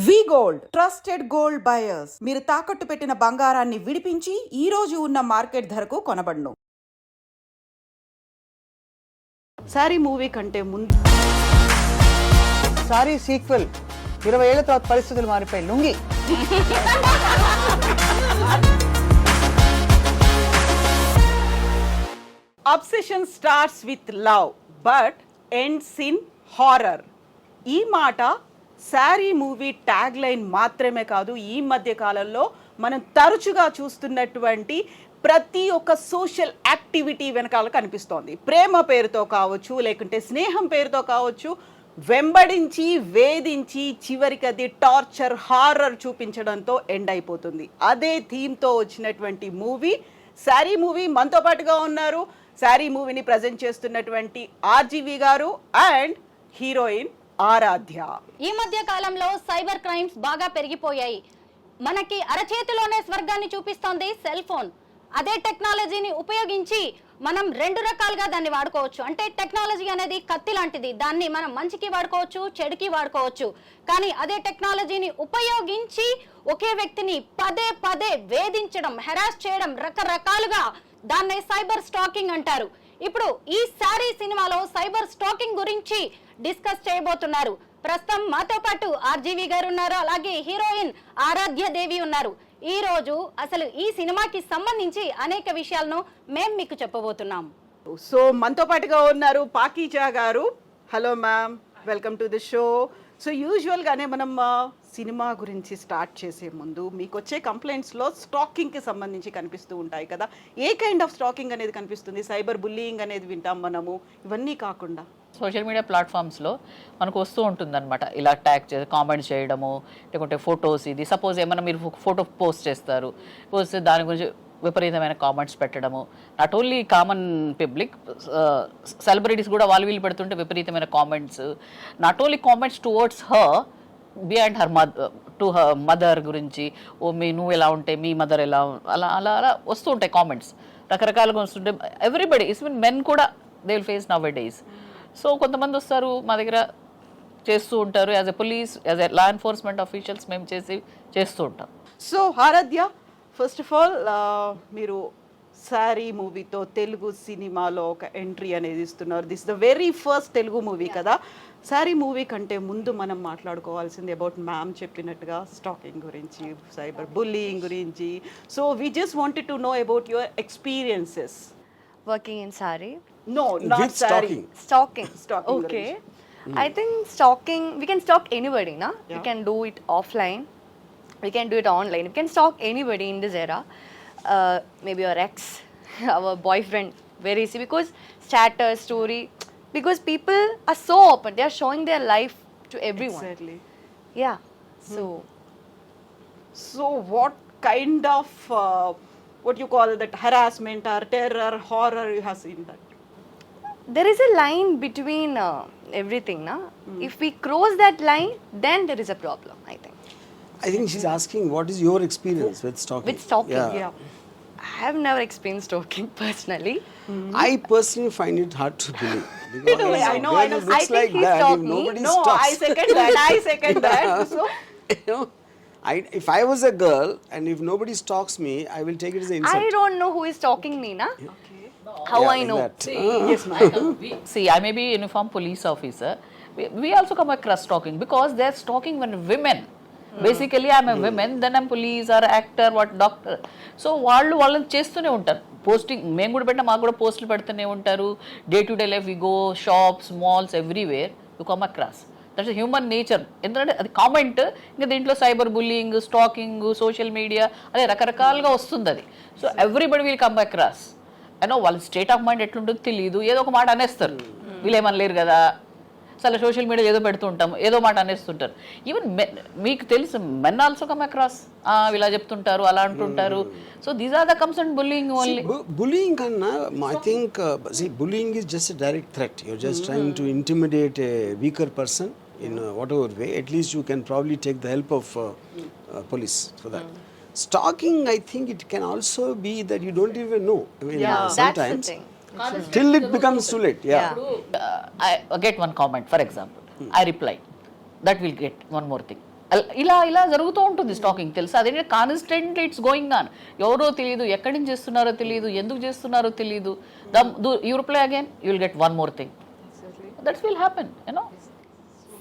వి gold trusted gold buyers. మీరు తాకట్టు పెట్టిన బంగారాన్ని విడిపించి ఈ రోజు ఉన్న మార్కెట్ ధరకు కొనబడును. సారీ మూవీ కంటే ముందు సారీ సీక్వెల్ 20 ఏళ్ల తర్వాత పరిస్థితులు మారిపోయి lungi. Obsession starts with love but ends in horror. ఈ మాట సారీ మూవీ ట్యాగ్ లైన్ మాత్రమే కాదు, ఈ మధ్య కాలంలో మనం తరచుగా చూస్తున్నటువంటి ప్రతి ఒక్క సోషల్ యాక్టివిటీ వెనకాల కనిపిస్తోంది. ప్రేమ పేరుతో కావచ్చు, లేకుంటే స్నేహం పేరుతో కావచ్చు, వెంబడించి వేధించి చివరికి అది టార్చర్ హారర్ చూపించడంతో ఎండ్ అయిపోతుంది. అదే థీమ్తో వచ్చినటువంటి మూవీ సారీ మూవీ. మనతో పాటుగా ఉన్నారు సారీ మూవీని ప్రజెంట్ చేస్తున్నటువంటి RGV గారు అండ్ హీరోయిన్ ఆరాధ్య. ఈ మధ్య కాలంలో సైబర్ క్రైమ్స్ బాగా పెరిగిపోయాయి. మనకి అరచేతిలోనే స్వర్గాన్ని చూపిస్తోంది సెల్ ఫోన్. అదే టెక్నాలజీని ఉపయోగించి మనం రెండు రకాలుగా దాన్ని వాడుకోవచ్చు. అంటే టెక్నాలజీ అనేది కత్తి లాంటిది, దాన్ని మనం మంచికి వాడుకోవచ్చు, చెడుకి వాడుకోవచ్చు. కానీ అదే టెక్నాలజీని ఉపయోగించి ఒకే వ్యక్తిని పదే పదే వేధించడం, హెరాస్ చేయడం, రకరకాలుగా దాన్నే సైబర్ స్టాకింగ్ అంటారు. ఇప్పుడు ఈ సారీ సినిమాలో సైబర్ స్టాకింగ్ గురించి డిస్కస్ చేయబోతున్నారు. ప్రస్తుతం మాతో పాటు RGV గారు ఉన్నారు, అలాగే హీరోయిన్ ఆరాధ్య దేవి ఉన్నారు. ఈ రోజు అసలు ఈ సినిమాకి సంబంధించి అనేక విషయాలను మేము మీకు చెప్పబోతున్నాం. సో మనతో పాటుగా ఉన్నారు Pakeeza garu. Hello ma'am, welcome to the show. So యూజువల్గానే మనం సినిమా గురించి స్టార్ట్ చేసే ముందు మీకు వచ్చే కంప్లైంట్స్లో స్టాకింగ్కి సంబంధించి కనిపిస్తూ ఉంటాయి కదా. ఏ కైండ్ ఆఫ్ స్టాకింగ్ అనేది కనిపిస్తుంది? సైబర్ బుల్లీయింగ్ అనేది వింటాం మనము, ఇవన్నీ కాకుండా సోషల్ మీడియా ప్లాట్ఫామ్స్లో మనకు వస్తూ ఉంటుందన్నమాట. ఇలా ట్యాగ్ చేసి కామెంట్స్ చేయడము, లేకుంటే ఫొటోస్, ఇది సపోజ్ ఏమైనా మీరు ఫోటో పోస్ట్ చేస్తారు, పోస్ట్ దాని గురించి విపరీతమైన కామెంట్స్ పెట్టడము. Not only common public, celebrities కూడా వాళ్ళు వీళ్ళు పెడుతుంటే విపరీతమైన comments. Not only comments towards her, beyond her to her mother గురించి, ఓ నువ్వు ఎలా ఉంటే మీ మదర్ ఎలా, అలా అలా అలా వస్తూ ఉంటాయి కామెంట్స్. రకరకాలుగా వస్తుంటే ఎవ్రీబడి, ఈవెన్ మెన్ కూడా they will face nowadays. So కొంతమంది వస్తారు మా దగ్గర చేస్తూ ఉంటారు. As a police, as a law enforcement officials మేము చేస్తూ ఉంటాం. So Aradhya, first of all మీరు సారీ మూవీతో తెలుగు సినిమాలో ఒక ఎంట్రీ అనేది ఇస్తున్నారు. This the very first Telugu movie కదా. సారీ మూవీ కంటే ముందు మనం మాట్లాడుకోవాల్సింది అబౌట్ మ్యామ్ చెప్పినట్టుగా స్టాకింగ్ గురించి, సైబర్ బుల్లీయింగ్ గురించి. So we just wanted to know about your experiences working in saree. No, not With saree. Stalking. Stalking Okay. I think stalking, we can stalk anybody, na? Yeah. We can do it offline. We can do it online. We can stalk anybody in this era. Maybe your ex, our boyfriend, very easy because status, story. Because people are so open. They are showing their life to everyone. Exactly. Yeah. So what kind of what you call that harassment or terror, horror you have seen that? There is a line between everything, na? If we cross that line, then there is a problem, I think. I think she's asking what is your experience with stalking? With stalking, Yeah. I have never experienced stalking personally. I personally find it hard to believe. Because No, I know, I know. Looks I think like he that, stalked if me. nobody No, stalks. I second that. I second that. So You know, if I was a girl and if nobody stalks me, I will take it as an insult. I don't know who is stalking me, na? How Yeah, I like know? that. yes, ma'am. See, I may be a uniform police officer. We also come across stalking because they're stalking when women. Basically, I'm a woman, then I'm police or actor, what doctor. So వాళ్ళని చేస్తూనే ఉంటారు. Posting మేము కూడా పెట్టినా మాకు కూడా పోస్టులు పెడుతూనే ఉంటారు. Day to day life we go shops, malls, everywhere you come across. That's human nature. ఎందుకంటే అది కామెంట్, ఇంకా దీంట్లో cyber bullying, stalking, social media, అదే రకరకాలుగా వస్తుంది అది. So everybody will come across. అయినో వాళ్ళ స్టేట్ ఆఫ్ మైండ్ ఎట్లుంటుందో తెలియదు, ఏదో ఒక మాట అనేస్తారు. వీళ్ళు ఏమనలేరు కదా, అసలు సోషల్ మీడియా ఏదో పెడుతూ ఉంటాము, ఏదో మాట అనేస్తుంటారు. ఈవెన్ మీకు తెలుసు, మెన్ ఆల్సో కమ్ అక్రాస్, ఇలా చెప్తుంటారు, అలా అంటుంటారు. So these are the concern bullying only. Bullying, I think, bullying is just a direct threat. You're just trying to intimidate a weaker person in whatever way. At least you can probably take the help of police for that. Stalking, I think it can also be that you don't even know. I mean, sometimes. That's the thing. Till it becomes too late. Yeah. I get one comment, for example. I replied. That will get one more thing. ఇలా ఇలా జరుగుతూ ఉంటుంది stacking, తెలుసా? అదేంటే constantly it's going on. ఎవరో తెలియదు, ఎక్కడి నుంచి చేస్తున్నారో తెలియదు, ఎందుకు చేస్తున్నారో తెలియదు. You reply again, you will get one more thing. That's will happen, you know.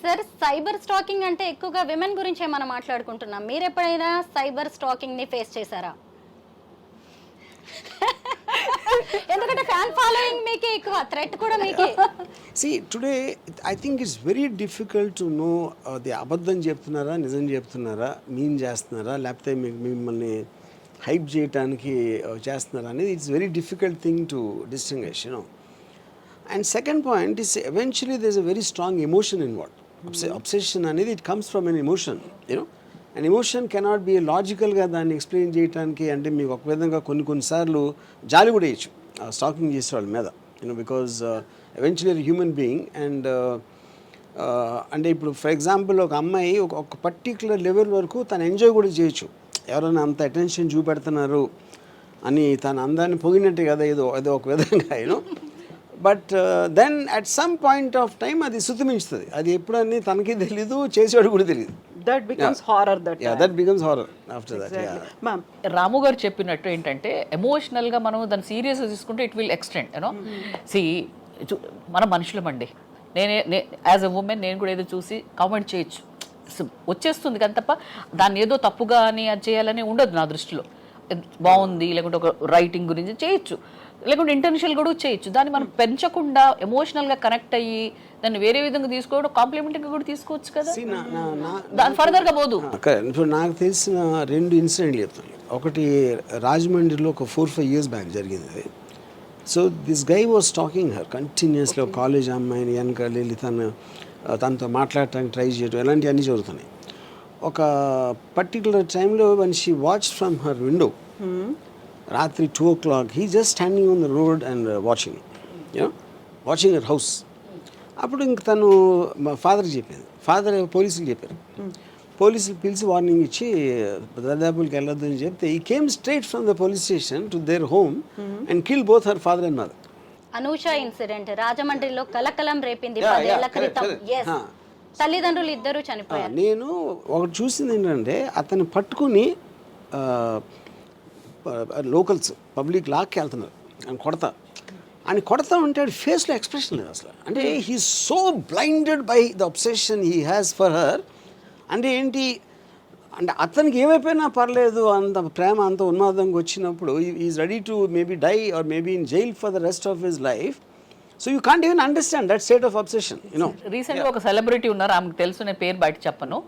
Sir, cyber stacking అంటే ఎక్కువగా విమెన్ గురించే మనం మాట్లాడుకుంటున్నాం. మీరు ఎప్పుడైనా సైబర్ స్టాకింగ్ ని ఫేస్ చేశారా? ఎందుకంటే ఫ్యాన్ ఫాలోయింగ్ మీకే ఎక్కువ, థ్రెట్ కూడా మీకే. See, today I think it's very difficult to know the అబద్ధం చెప్తున్నారా, నిజం చెప్తున్నారా, మీన్ చేస్తున్నారా, లేకపోతే మిమ్మల్ని హైప్ చేయడానికి చేస్తున్నారా అనేది it's very difficult thing to distinguish, you know. And second point is eventually there's a very strong emotion involved. Obsession అనేది it comes from an emotion, you know. An emotion cannot be లాజికల్గా దాన్ని explain చేయడానికి. అంటే మీకు ఒక విధంగా కొన్నిసార్లు జాలి కూడా వేయచ్చు స్టాకింగ్ చేసే వాళ్ళ మీద, you know, because eventually human being. And అంటే ఇప్పుడు ఫర్ ఎగ్జాంపుల్ ఒక అమ్మాయి ఒక పర్టికులర్ లెవెల్ వరకు తను ఎంజాయ్ కూడా చేయొచ్చు. ఎవరైనా అంత అటెన్షన్ చూపెడుతున్నారు అని తన అందాన్ని పొగినట్టే కదా ఏదో ఒక విధంగా, you know. But then at some point of time అది శుతిమించుతుంది. అది ఎప్పుడని తనకి తెలీదు, చేసేవాడు కూడా తెలియదు. That becomes horror. That becomes horror after that. Exactly. Yeah. Ma'am, రాము గారు చెప్పినట్టు ఏంటంటే ఎమోషనల్గా మనం దాన్ని సీరియస్గా తీసుకుంటే it will extend, you know. See, మన మనుషులమండి. యాజ్ అ ఉమెన్ నేను కూడా ఏదో చూసి కామెంట్ చేయొచ్చు, వచ్చేస్తుంది కానీ తప్ప దాన్ని ఏదో తప్పుగా అని అది చేయాలని ఉండదు నా దృష్టిలో. బాగుంది లేకుంటే ఒక రైటింగ్ గురించి చేయొచ్చు, లేకుంటే ఇంటెన్షనల్ కూడా చేయొచ్చు. దాన్ని మనం పెంచకుండా ఎమోషనల్గా కనెక్ట్ అయ్యి దాన్ని వేరే విధంగా తీసుకోవడం, కాంప్లిమెంట్గా కూడా తీసుకోవచ్చు కదా, దాని ఫర్దర్గా పోదు. ఇప్పుడు నాకు తెలిసిన 2 ఇన్సిడెంట్లు చెప్తాను. ఒకటి రాజమండ్రిలో ఒక 4-5 years బ్యాక్ జరిగింది. So this guy was stalking her continuously. ఒక కాలేజ్ అమ్మాయిని వెనకాల వెళ్ళి తనతో మాట్లాడటానికి ట్రై చేయడం, ఇలాంటివన్నీ జరుగుతున్నాయి. ఒక పర్టికులర్ టైంలో one she watch from her window రాత్రి 2 o'clock, he just standing on the road and watching, you know, watching her house. అప్పుడు ఇంక తను మా ఫాదర్కి చెప్పింది. ఫాదర్ పోలీసులు చెప్పారు. పోలీసులు పిలిచి వార్నింగ్ ఇచ్చి దర్దాపులకి వెళ్ళొద్దు అని చెప్తే ఈ came straight from the police station to their home and kill both her father and mother. Anusha incident రాజమండ్రిలో కలకలం రేపింది 10 ఏళ్ల క్రితం. Yes. తల్లిదండ్రులు ఇద్దరు చనిపోయారు. నేను ఒకటి చూసింది ఏంటంటే అతను పట్టుకుని లోకల్స్ పబ్లిక్ లాక్కి వెళ్తున్నారు అని కొడతా ఉంటే ఫేస్లో ఎక్స్ప్రెషన్ లేదు అసలు. అంటే he so blinded by the obsession he has for her. అంటే ఏంటి అంటే అతనికి ఏమైపోయినా పర్లేదు, అంత ప్రేమ అంత ఉన్మాదంగా వచ్చినప్పుడు is ready to maybe die or maybe in jail for the rest of his life. So you can't even understand that state of obsession, you know. రీసెంట్గా ఒక సెలబ్రిటీ ఉన్నారు, ఆమెకు తెలుసు, నేను పేరు బయట చెప్పను.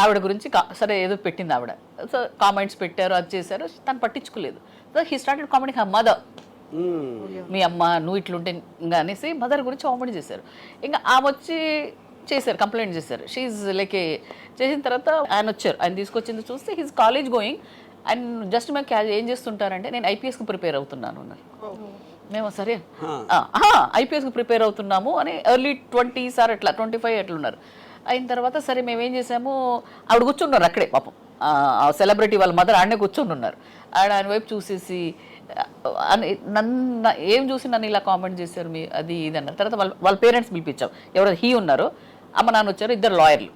ఆవిడ గురించి సరే ఏదో పెట్టింది ఆవిడ. సో కామెంట్స్ పెట్టారు, అది చేశారు, తను పట్టించుకోలేదు. So he started commenting her mother. మీ అమ్మ నువ్వు ఇట్లుంటే ఇంకా అనేసి మదర్ గురించి కామెంట్ చేశారు. ఇంకా ఆమె వచ్చి చేశారు, కంప్లైంట్ చేశారు. షీఈ్ లైక్ చేసిన తర్వాత ఆయన వచ్చారు, ఆయన తీసుకొచ్చింది చూస్తే he's college going and just మేము ఏం చేస్తుంటారంటే నేను ఐపీఎస్కి ప్రిపేర్ అవుతున్నాను అన్నారు. మేము సరే ఐపీఎస్కి ప్రిపేర్ అవుతున్నాము అని ఎర్లీ 20s ఆర్ అట్లా 25 అట్లా ఉన్నారు. అయిన తర్వాత సరే మేమేం చేసాము, ఆవిడ కూర్చున్నారు అక్కడే పాపం, సెలబ్రిటీ వాళ్ళ మదర్ ఆడనే కూర్చొని ఉన్నారు. ఆయన వైపు చూసేసి నన్ను ఏం చూసి నన్ను ఇలా కామెంట్ చేశారు మీ అది ఇది అన్నారు. తర్వాత వాళ్ళ పేరెంట్స్ పిలిపించాం, ఎవరైతే హీ ఉన్నారు, అమ్మ నాన్న వచ్చారు, ఇద్దరు లాయర్లు.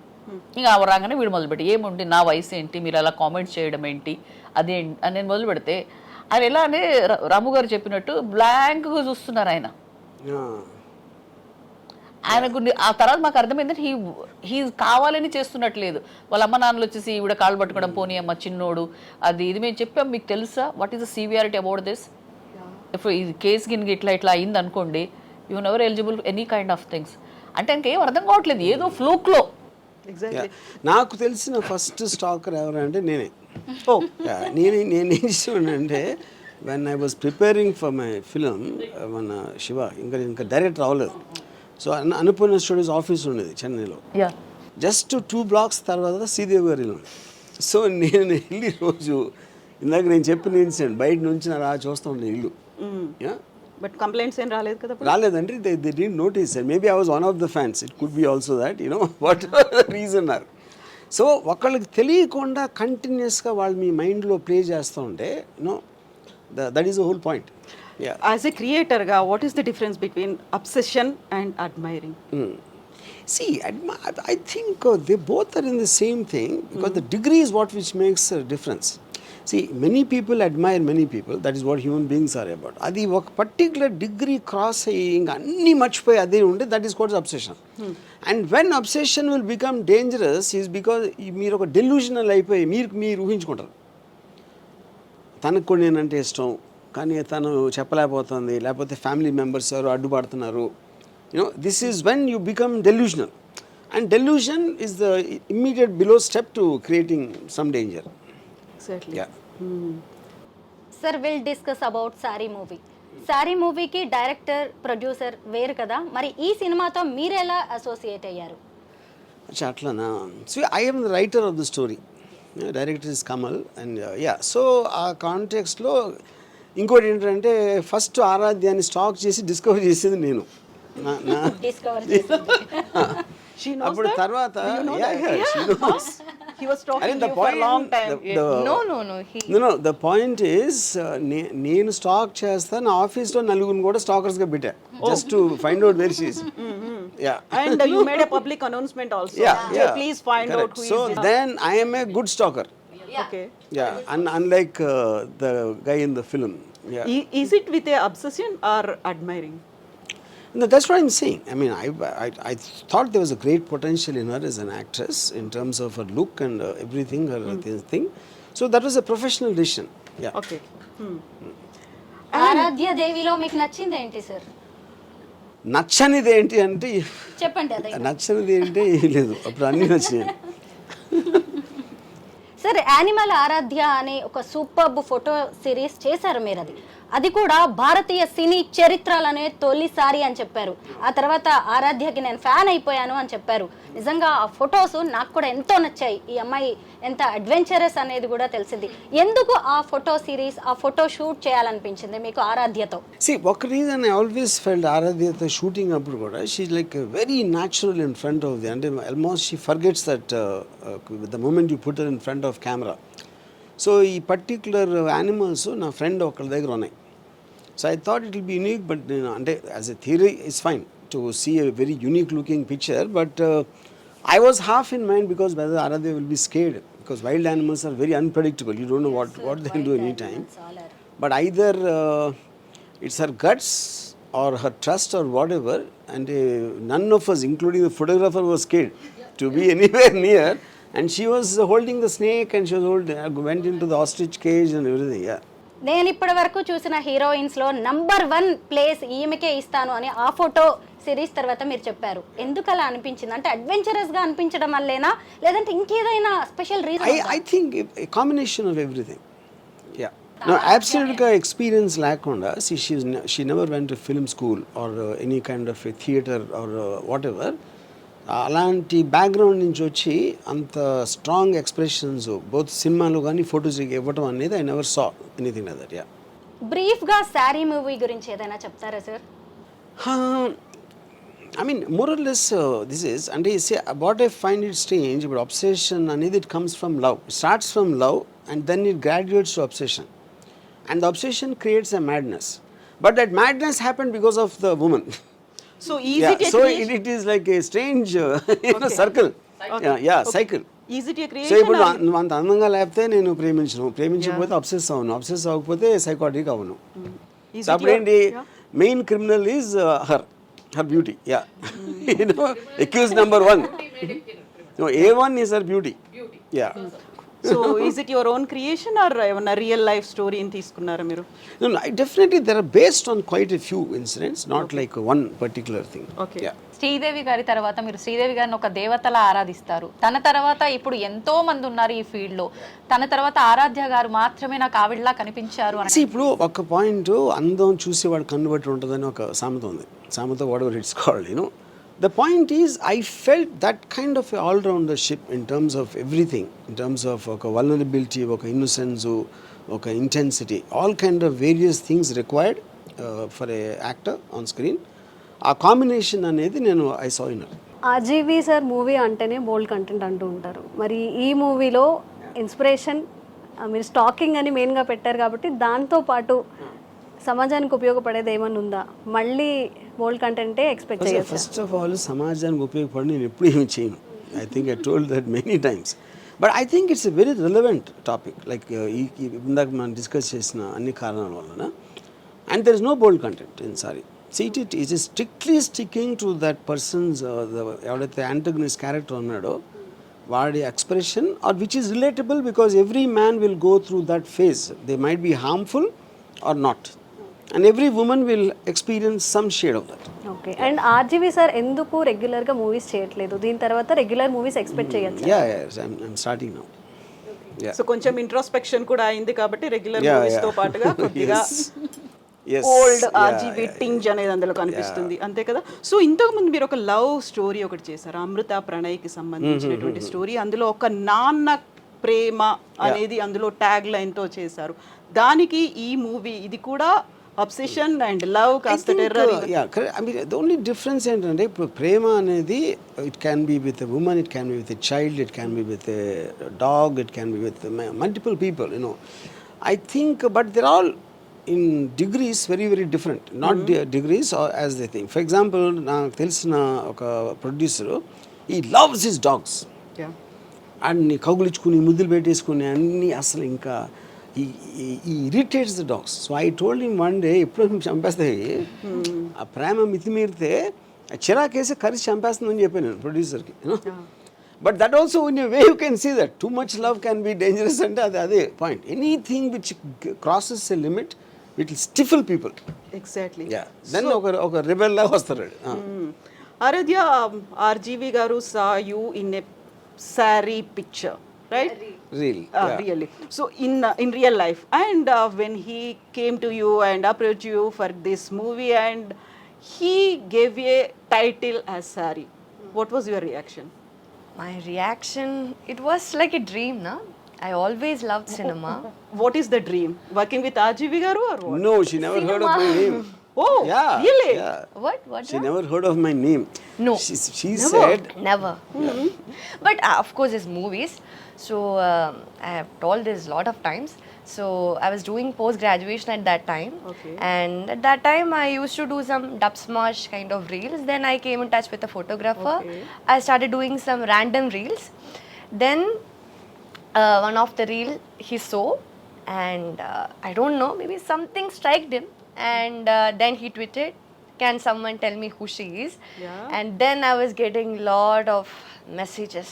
ఇంకా ఆవిడ రాగానే వీడు మొదలుపెట్టి ఏముంది నా వయసు ఏంటి, మీరు అలా కామెంట్ చేయడం ఏంటి అదే అని నేను మొదలు పెడితే ఆయన ఎలా అంటే రాము గారు చెప్పినట్టు బ్లాంక్గా చూస్తున్నారు ఆయన. ఆయనకు ఆ తర్వాత మాకు అర్థమైందంటే హీ కావాలని చేస్తున్నట్లేదు. వాళ్ళ అమ్మ నాన్నలు వచ్చేసి ఈవిడ కాళ్ళు పట్టుకోవడం, పోనీ అమ్మ చిన్నోడు అది ఇది మేము చెప్పాం, మీకు తెలుసా what is the severity about this. ఇప్పుడు ఈ కేసు గిన్నె ఇట్లా అయింది అనుకోండి, you never eligible any kind of things అంటే ఇంకేం అర్థం కావట్లేదు, ఏదో ఫ్లూక్లో. నాకు తెలిసిన ఫస్ట్ స్టాకర్ ఎవరంటే నేనే. నేనేం చేసానంటే when I was preparing for my film, మన శివ ఇంకా డైరెక్ట్ రావలేదు. సో అనుపూర్ణ స్టూడియోస్ ఆఫీస్ ఉండేది చెన్నైలో, జస్ట్ 2 blocks తర్వాత శ్రీదేవి గారి ఇల్లు. సో నేను వెళ్ళి రోజు ఇందాక నేను చెప్పిన ఇన్సిడెంట్ బయట నుంచి అలా చూస్తూ ఉండే ఇల్లు. బట్ కంప్లైంట్స్ ఏం రాలేదు కదా? రాలేదండి, they didn't notice. Maybe I was one of the fans, it could be also that, you know, what reason are. So ఒకళ్ళకి తెలియకుండా కంటిన్యూస్గా వాళ్ళు మీ మైండ్లో ప్లే చేస్తూ ఉంటే, you know, that is the whole point. As a క్రియేటర్గా what is the difference between obsession and admiring? See, I think they both are in the same thing because the degree is what which makes a difference. See, many people admire many people. That is what human beings are about. Adi oka particular degree cross aying anni marchipoyi ade unde, that is called obsession. And when obsession will become dangerous is because meer oka delusional అయిపోయి మీరు ఊహించుకుంటారు. తనకు కూడా నేనంటే ఇష్టం కానీ తను చెప్పలేకపోతుంది, లేకపోతే family members ఎవరు అడ్డుపడుతున్నారు. This is when you become delusional, and delusion is the immediate below step to creating some danger. Exactly. Yeah. Sir will discuss about sorry movie. Sorry మూవీకి డైరెక్టర్ ప్రొడ్యూసర్ వేరు కదా, మరి ఈ సినిమాతో మీరు ఎలా అసోసియేట్ అయ్యారు? అట్లానా. So I am the writer of the story. Director is Kamal, and so ఆ కాంటెక్స్ట్లో ఇంకోటి ఏంటంటే ఫస్ట్ ఆరాధ్యాన్ని స్టాక్ చేసి డిస్కవర్ చేసేది నేను. డిస్కవర్ She knows అప్పుడు that? తర్వాత You know yeah, that? she knows. He was talking I mean, to you for a long time. No, the point is నేను stock చేస్తా, నా ఆఫీస్లో నలుగురిని కూడా స్టాకర్స్గా పెట్టా, just to find out where she is. And you made a public announcement also. Yeah. Please find out who So is this. then I am a good stalker. Okay. Yeah, unlike the guy in the film. Yeah. Is it with a obsession or admiring? No, that's what I'm saying. I mean, I thought there was a great potential in her as an actress in terms of her look and everything, her thing. So that was a professional decision. Yeah. Okay. ఆరాధ్య దేవిలో మీకు నచ్చింది ఏంటి sir? నచ్చనిది ఏంటి అంటే చెప్పండి అదే. నచ్చనిది ఏంటి లేదు, అప్పుడు అన్నీ నచ్చినాయి. సార్ యానిమల్ ఆరాధ్య అనే ఒక సూపర్బ్ ఫోటో సిరీస్ చేశారు మీరు. అది కూడా భారతీయ సినీ చరిత్రలోనే తొలిసారి అని చెప్పారు. ఆ తర్వాత ఆరాధ్యకి నేను ఫ్యాన్ అయిపోయాను అని చెప్పారు. నిజంగా ఆ ఫొటోస్ నాకు కూడా ఎంతో నచ్చాయి. ఈ అమ్మాయి ఎంత అడ్వెంచరస్ అనేది కూడా తెలిసింది. ఎందుకు ఆ ఫోటో సిరీస్, ఆ ఫోటో షూట్ చేయాలనిపించింది మీకు ఆరాధ్యతో? ఒక రీజన్ ఐ ఆల్వేస్ ఫెల్ట్ ఆరాధ్యతో షూటింగ్ అప్పుడు కూడా she like very natural in front of the, అంటే almost she forgets that the moment you put in front of camera. So ఈ పర్టిక్యులర్ యానిమల్స్ నా ఫ్రెండ్ ఒకళ్ళ దగ్గర ఉన్నాయి. So I thought it will be unique, but నేను అంటే as a theory it's fine to see a very unique looking picture, but I was half in mind because whether Aaradhya will be scared, because wild animals are very unpredictable. You don't know what they can do anytime. But either it's her guts or her trust or whatever, and none of us, including the photographer, was scared to be anywhere near. And she was holding the snake, and she was went into the ostrich cage and everything. Yeah. నేను ఇప్పటి వరకు చూసిన హీరోయిన్స్లో number 1 place ఈమెకే ఇస్తాను అని ఆ photo series తర్వాత మీరు చెప్పారు. ఎందుకు అలా అనిపించింది? అంటే అడ్వెంచరస్గా అనిపించడం వల్లేనా, లేదంటే ఇంకేదైనా special reason? I think a combination of everything. Yeah. No, absolutely experience లేకుండా, she never went to film school or any kind of a theater or whatever. అలాంటి బ్యాక్గ్రౌండ్ నుంచి వచ్చి అంత స్ట్రాంగ్ ఎక్స్ప్రెషన్స్ బోత్ సినిమాలో కానీ ఫొటోస్ ఇవ్వటం అనేది I never saw anything like that. Yeah. బ్రీఫ్గా సారీ మూవీ గురించి ఏదైనా చెప్తారా sir? I mean, more or less, this is, and what I find it strange about obsession, అనేది it comes from love. It starts from love and then it graduates to obsession. And the obsession creates a madness. But that madness happened because of the woman. So easy to so create. it is like a strange circle. Cycle. Easy to create. So ఇప్పుడు నువ్వు అంత అందంగా లేకపోతే నేను ప్రేమించకపోతే obsess అవును, obsess అవ్వకపోతే psychotic అవును. సో అప్పుడేంటి, main criminal is her beauty. Yeah. You know, accused number 1. No, A1 is her beauty. Yeah. So is it your own creation or a real life story in తీసుకున్నారా మీరు? No, definitely they are based on quite a few incidents, not like one particular thing. Okay. Yeah. Sridevi గారి తర్వాత మీరు శ్రీదేవి గారిని ఒక దేవతలా ఆరాధిస్తారు. తన తర్వాత ఇప్పుడు ఎంతో మంది ఉన్నారు ఈ ఫీల్డ్లో. తన తర్వాత ఆరాధ్య గారు మాత్రమే నాకు ఆవిడలా కనిపించారు అని. ఇప్పుడు ఒక పాయింట్, అందం చూసేవాడు కన్ను బట్టి ఉంటుందని ఒక సామెత ఉంది. సామెత whatever it's called, you know. The point is, I felt that kind of a all-roundership in terms of everything, in terms of vulnerability, innocence, intensity, all kind of various things required for a actor on screen. ఆ combination అనేది నేను I saw in. RGV sir movie అంటేనే బోల్డ్ content అంటూ ఉంటారు. మరి ఈ మూవీలో inspiration మీరు స్టాకింగ్ అని మెయిన్గా పెట్టారు కాబట్టి దాంతో పాటు సమాజానికి ఉపయోగపడేది ఏమన్నా ఉందా? మళ్ళీ బోల్డ్ కంటెంటే ఎక్స్పెక్ట్ చేయొచ్చు. ఫస్ట్ ఆఫ్ ఆల్ సమాజానికి ఉపయోగపడి నేను ఎప్పుడు ఏమి చేయను. I think I told that many times. But I think it's a very relevant topic. Like ఇందాక మనం డిస్కస్ చేసిన అన్ని కారణాల వలన. And there is no bold content in Saaree. See, it is strictly sticking to that person's ఎవడైతే antagonist character ఉన్నాడో వాడి expression or which is relatable, because every man will go through that phase. They might be harmful or not, and every woman will experience some shade of that. Okay. And RGV sir ఎందుకు రెగ్యులర్గా movies చేయట్లేదు? దీని తర్వాత regular movies expect చేయొచ్చు? I'm starting now. So కొంచెం introspection కూడా అయింది కాబట్టి రెగ్యులర్ మూవీస్ తో పాటుగా కొద్దిగా Yes. ఓల్డ్ ఆర్జీబీ టింజ్ అనేది అందులో కనిపిస్తుంది, అంతే కదా. సో ఇంతకు ముందు మీరు ఒక లవ్ స్టోరీ ఒకటి చేశారు, అమృత ప్రణయ్కి సంబంధించినటువంటి స్టోరీ. అందులో ఒక నాన్న ప్రేమ అనేది అందులో ట్యాగ్ లైన్ తో చేశారు. దానికి ఈ మూవీ ఇది కూడా అబ్సెషన్ అండ్ లవ్ కాస్త terror. I mean the only difference ఏంటంటే ఇప్పుడు ప్రేమ అనేది it can be with a women, it can be with a child, it can be with a dog, it can be with multiple people, I think, but they're all in degrees very very different, not degrees or as they think. For example, నాకు తెలిసిన ఒక producer, he loves his dogs. అన్ని కౌగులించుకుని ముద్దులు పెట్టేసుకుని అన్ని అసలు ఇంకా ఈ irritates the dogs. So I told him one day, ఎప్పుడు చంపేస్తాయి ఆ ప్రేమ మితిమీరితే చిరాకేసి కరిచి చంపేస్తుందని చెప్పాను నేను ప్రొడ్యూసర్కి. But that also in a way you can see that too much love can be dangerous అంటే అదే point. Anything which crosses a limit it will stifle people. Exactly. Then ఒక rebel లాగా వస్తారు. Aaradhya, RGV garu saw you in a saree picture, right? Really. So in real life, and when he came to you and approached you for this movie and he gave a title as saree, what was your reaction? My reaction, it was like a dream, na? I always loved cinema. What is the dream? Working with RGV garu or what? No, she never heard of my name. Oh, Yeah, really? yeah. What? She never heard of my name. No. She said, Never. But of course, it's movies. So I have told this a lot of times. So I was doing post-graduation at that time. Okay. And at that time, I used to do some dub smash kind of reels. Then I came in touch with a photographer. Okay. I started doing some random reels. Then one of the reel he saw, and I don't know, maybe something struck him. And then he tweeted, "Can someone tell me who she is?" Yeah. And then I was getting lot of messages.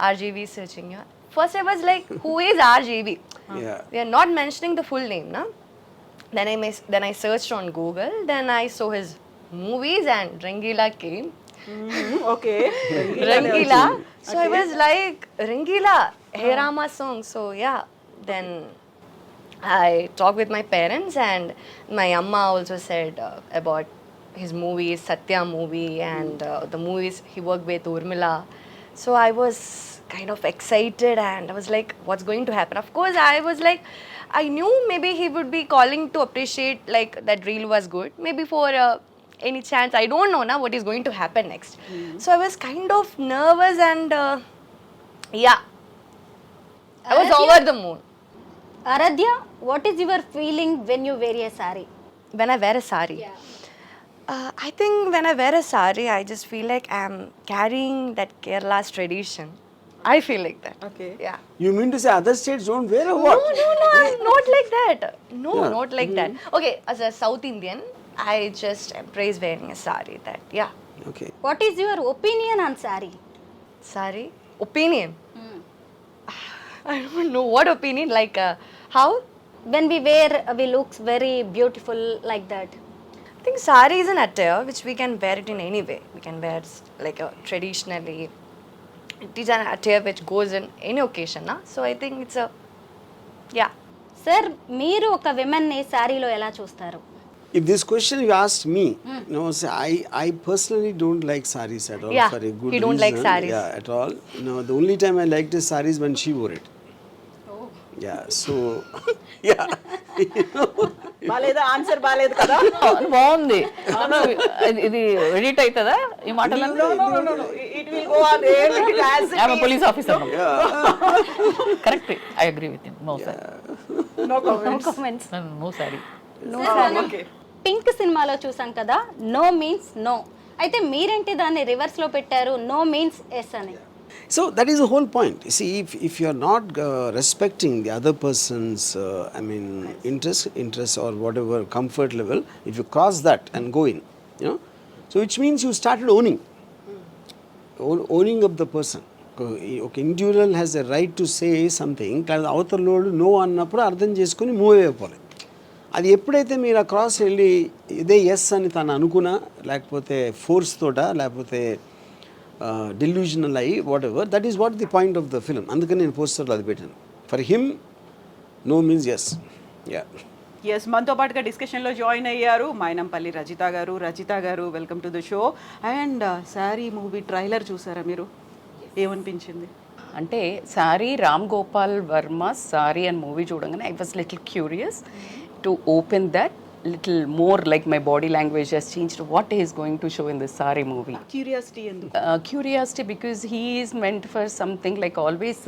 RGV searching. Yeah. First I was like, who is RGV? yeah. We are not mentioning the full name, na? Then I searched on Google. Then I saw his movies and Rangila came. Okay. Rangila. So I was like, Rangila, Hey Rama song. So yeah. Then I talked with my parents, and my amma also said about his movies, Satya movie, and the movies he worked with Urmila. So I was kind of excited, and I was like, what's going to happen? Of course, I was like, I knew maybe he would be calling to appreciate like that reel was good. Maybe for any chance, I don't know now what is going to happen next. So I was kind of nervous, and yeah, I was Aaradhya? over the moon. Aaradhya, what is your feeling when you wear a saree? When I wear a sari, I think when I wear a sari, I just feel like I'm carrying that Kerala's tradition. I feel like that. Okay. Yeah. You mean to say other states don't wear or what? No, not like that. No, not like that. Okay, as a South Indian, I just embrace wearing a sari. That, yeah. Okay. What is your opinion on saree? Sari? Opinion? I don't know what opinion, like how? When we wear, we look very beautiful like that. I think sari is an attire which we can wear it in any way. We can wear it like traditionally. It is an attire which goes in any occasion, na? So I think it's a, yeah. Sir, మీరు ఒక women ని శారీలో ఎలా చూస్తారు? If this question you asked me, no, say I personally don't like saris at all. Yeah, for a good he don't like reason. saris. Yeah, at all. No, the only time I liked is saris when she wore it. Oh. Yeah, so yeah. బాలేదా? Answer బాలేదు కదా? బాగుంది. ఇది edit అవుతుందా ఈ మాటలు? It will go on air as it I'm a is. police officer. Correct. I agree with him. No, sir. No comments. Comments. No, sorry. Okay. Pink సినిమాలో చూసాం కదా, నో మీన్స్ నో. అయితే మీరేంటి దాన్ని రివర్స్లో పెట్టారు, నో మీన్స్ ఎస్ అని? So that is the whole point. You see, if you are not respecting the other person's, interest or whatever comfort level, if you cross that and go in, so which means you started owning up the person. Okay, individual has a right to say something. కానీ అవతల load no అన్నప్పుడు అర్థం చేసుకుని move అయిపోవాలి. అది ఎప్పుడైతే మీరు ఆ క్రాస్ వెళ్ళి ఇదే ఎస్ అని తను అనుకున్నా, లేకపోతే ఫోర్స్ తోట, లేకపోతే delusional అయ్యి whatever, that is what the point of the film. అందుకని నేను పోస్టర్లో అది పెట్టాను. For him no means yes. Yes, మనతో పాటుగా డిస్కషన్లో జాయిన్ అయ్యారు Mynampally Rajitha garu welcome to the show. And Saree movie trailer చూసారా మీరు? ఏమనిపించింది? అంటే సారీ రామ్ గోపాల్ వర్మ సారీ అండ్ మూవీ చూడగానే I was little curious to open that little more, like my body language has changed. What he is going to show in this Saree movie? Curiosity endu? Curiosity because he is meant for something like always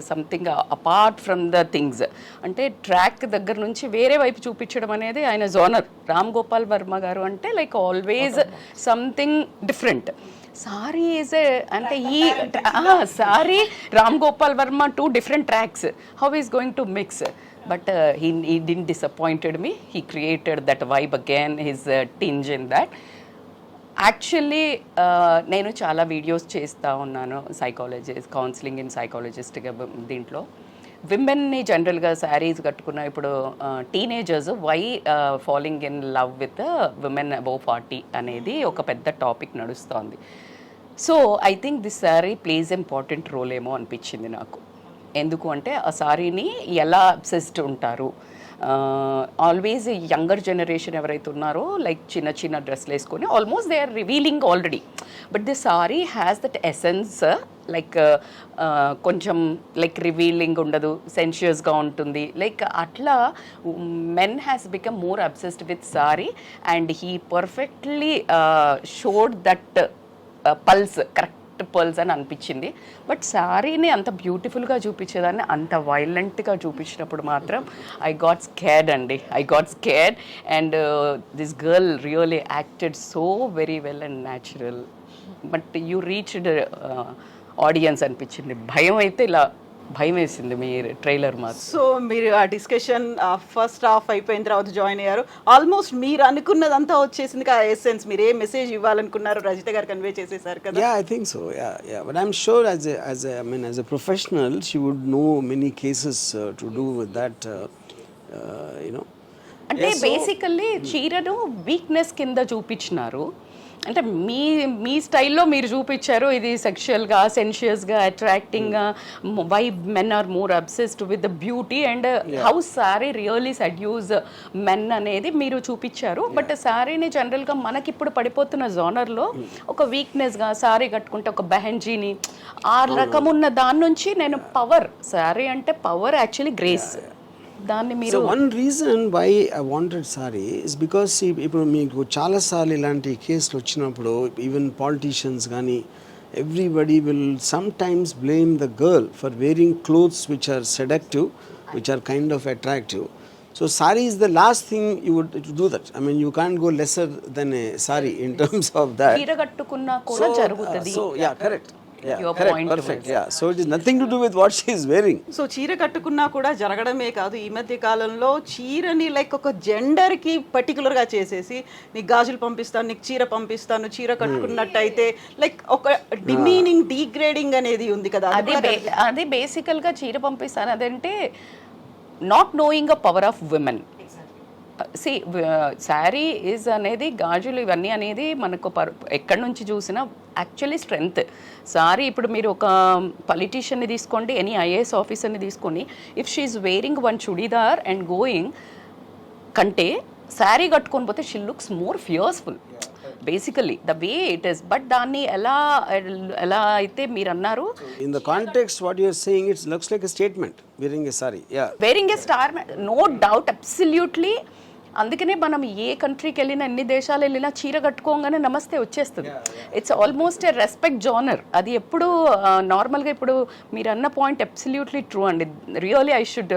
something apart from the things. అంటే track దగ్గర నుంచి వేరే వైపు చూపించడం అనేది ఆయన genre. Ram Gopal Varma గారు అంటే like always something different. Sorry is అంటే ఈ sorry Ram Gopal Varma 2 different tracks. How he is going to mix? But he didn't disappointed me. He created that vibe again, his tinge in that. Actually, నేను చాలా videos చేస్తూ ఉన్నాను, psychologist, counselling in సైకాలజిస్ట్గా దీంట్లో. విమెన్ని జనరల్గా శారీస్ కట్టుకున్న ఇప్పుడు teenagers why following in love with women above 40 అనేది ఒక పెద్ద టాపిక్ నడుస్తోంది. So I think this sari plays important role ఏమో అనిపించింది నాకు. ఎందుకు అంటే ఆ సారీని ఎలా అబ్సెస్డ్ ఉంటారు, ఆల్వేస్ యంగర్ జనరేషన్ ఎవరైతే ఉన్నారో లైక్ చిన్న చిన్న డ్రెస్లు వేసుకొని almost they are revealing already. But the sari has that essence, like కొంచెం లైక్ రివీలింగ్ ఉండదు, సెన్షియస్గా ఉంటుంది. లైక్ అట్లా men has become more obsessed with sari and he perfectly showed that pulse, correct pulse అని అనిపించింది. బట్ శారీని అంత బ్యూటిఫుల్గా చూపించేదాన్ని అంత వైలెంట్గా చూపించినప్పుడు మాత్రం I got scared and this girl really acted so very well and natural. But you reached audience అనిపించింది. భయం అయితే ఇలా భయం వేసింది మీ ట్రైలర్ మాత్రం. సో మీరు ఆ డిస్కషన్ ఫస్ట్ హాఫ్ అయిపోయిన తర్వాత జాయిన్ అయ్యారు. ఆల్మోస్ట్ మీరు అనుకున్నదంతా వచ్చేసింది కదా ఎసెన్స్. మీరు ఏ మెసేజ్ ఇవ్వాలనుకున్నారు రజిత గారు కన్వే చేసేసారు కదా? Yeah, I think so. Yeah. But I'm sure as a professional, she would know many cases to do with that. అంటే బేసికల్లీ చీరను వీక్నెస్ కింద చూపించినారు. అంటే మీ స్టైల్లో మీరు చూపించారు ఇది సెక్షువల్గా, సెన్షియస్గా, అట్రాక్టింగ్గా, why men are more obsessed with the beauty and how sari really seduce men అనేది మీరు చూపించారు. బట్ సారీని జనరల్గా మనకి ఇప్పుడు పడిపోతున్న జోనర్లో ఒక వీక్నెస్గా సారీ కట్టుకుంటే ఒక బెహెన్జీని ఆ రకం ఉన్న దాని నుంచి నేను పవర్, సారీ అంటే పవర్ యాక్చువల్లీ గ్రేస్. దాన్ని మీరు so one reason why I wanted sari is because ఇప్పుడు మీకు చాలాసార్లు ఇలాంటి కేసులు వచ్చినప్పుడు ఈవెన్ పాలిటీషియన్స్ కానీ everybody will sometimes blame the girl for wearing clothes which are seductive, which are kind of attractive. So sari is the last thing you would do that. I mean you can't go lesser than a sari in terms of that. చీర కట్టుకున్నా కూడా జరుగుతుంది. So yeah, correct. Perfect. Yeah. So it is nothing to do with what she is wearing. So చీర కట్టుకున్నా కూడా జరగడమే కాదు, ఈ మధ్య కాలంలో చీరని లైక్ ఒక జెండర్కి పర్టికులర్గా చేసేసి నీకు గాజులు పంపిస్తాను, నీకు చీర పంపిస్తాను, చీర కట్టుకున్నట్టయితే లైక్ ఒక డిమీనింగ్, డీగ్రేడింగ్ అనేది ఉంది కదా. అది బేసికల్గా చీర పంపిస్తాను అదంటే not knowing a power of women. See sari is అనేది, గాజులు ఇవన్నీ అనేది మనకు ఎక్కడి నుంచి చూసినా యాక్చువల్లీ స్ట్రెంగ్త్. సారీ ఇప్పుడు మీరు ఒక పొలిటీషియన్ని తీసుకోండి, ఎనీ ఐఏఎస్ ఆఫీసర్ని తీసుకొని, if she is wearing one churidar and going కంటే శారీ కట్టుకొని పోతే she looks more fierceful basically the way it is. But దాన్ని ఎలా అయితే మీరు అన్నారు, in the context what you are saying, it looks like a statement, wearing a sari. Yeah, wearing a star, no doubt, absolutely. అందుకనే మనం ఏ కంట్రీకి వెళ్ళినా, ఎన్ని దేశాలు వెళ్ళినా చీర కట్టుకోగానే నమస్తే వచ్చేస్తుంది. It's almost A respect genre. అది ఎప్పుడు నార్మల్గా ఇప్పుడు మీరు అన్న పాయింట్ అబ్సల్యూట్లీ ట్రూ అండి. Really I should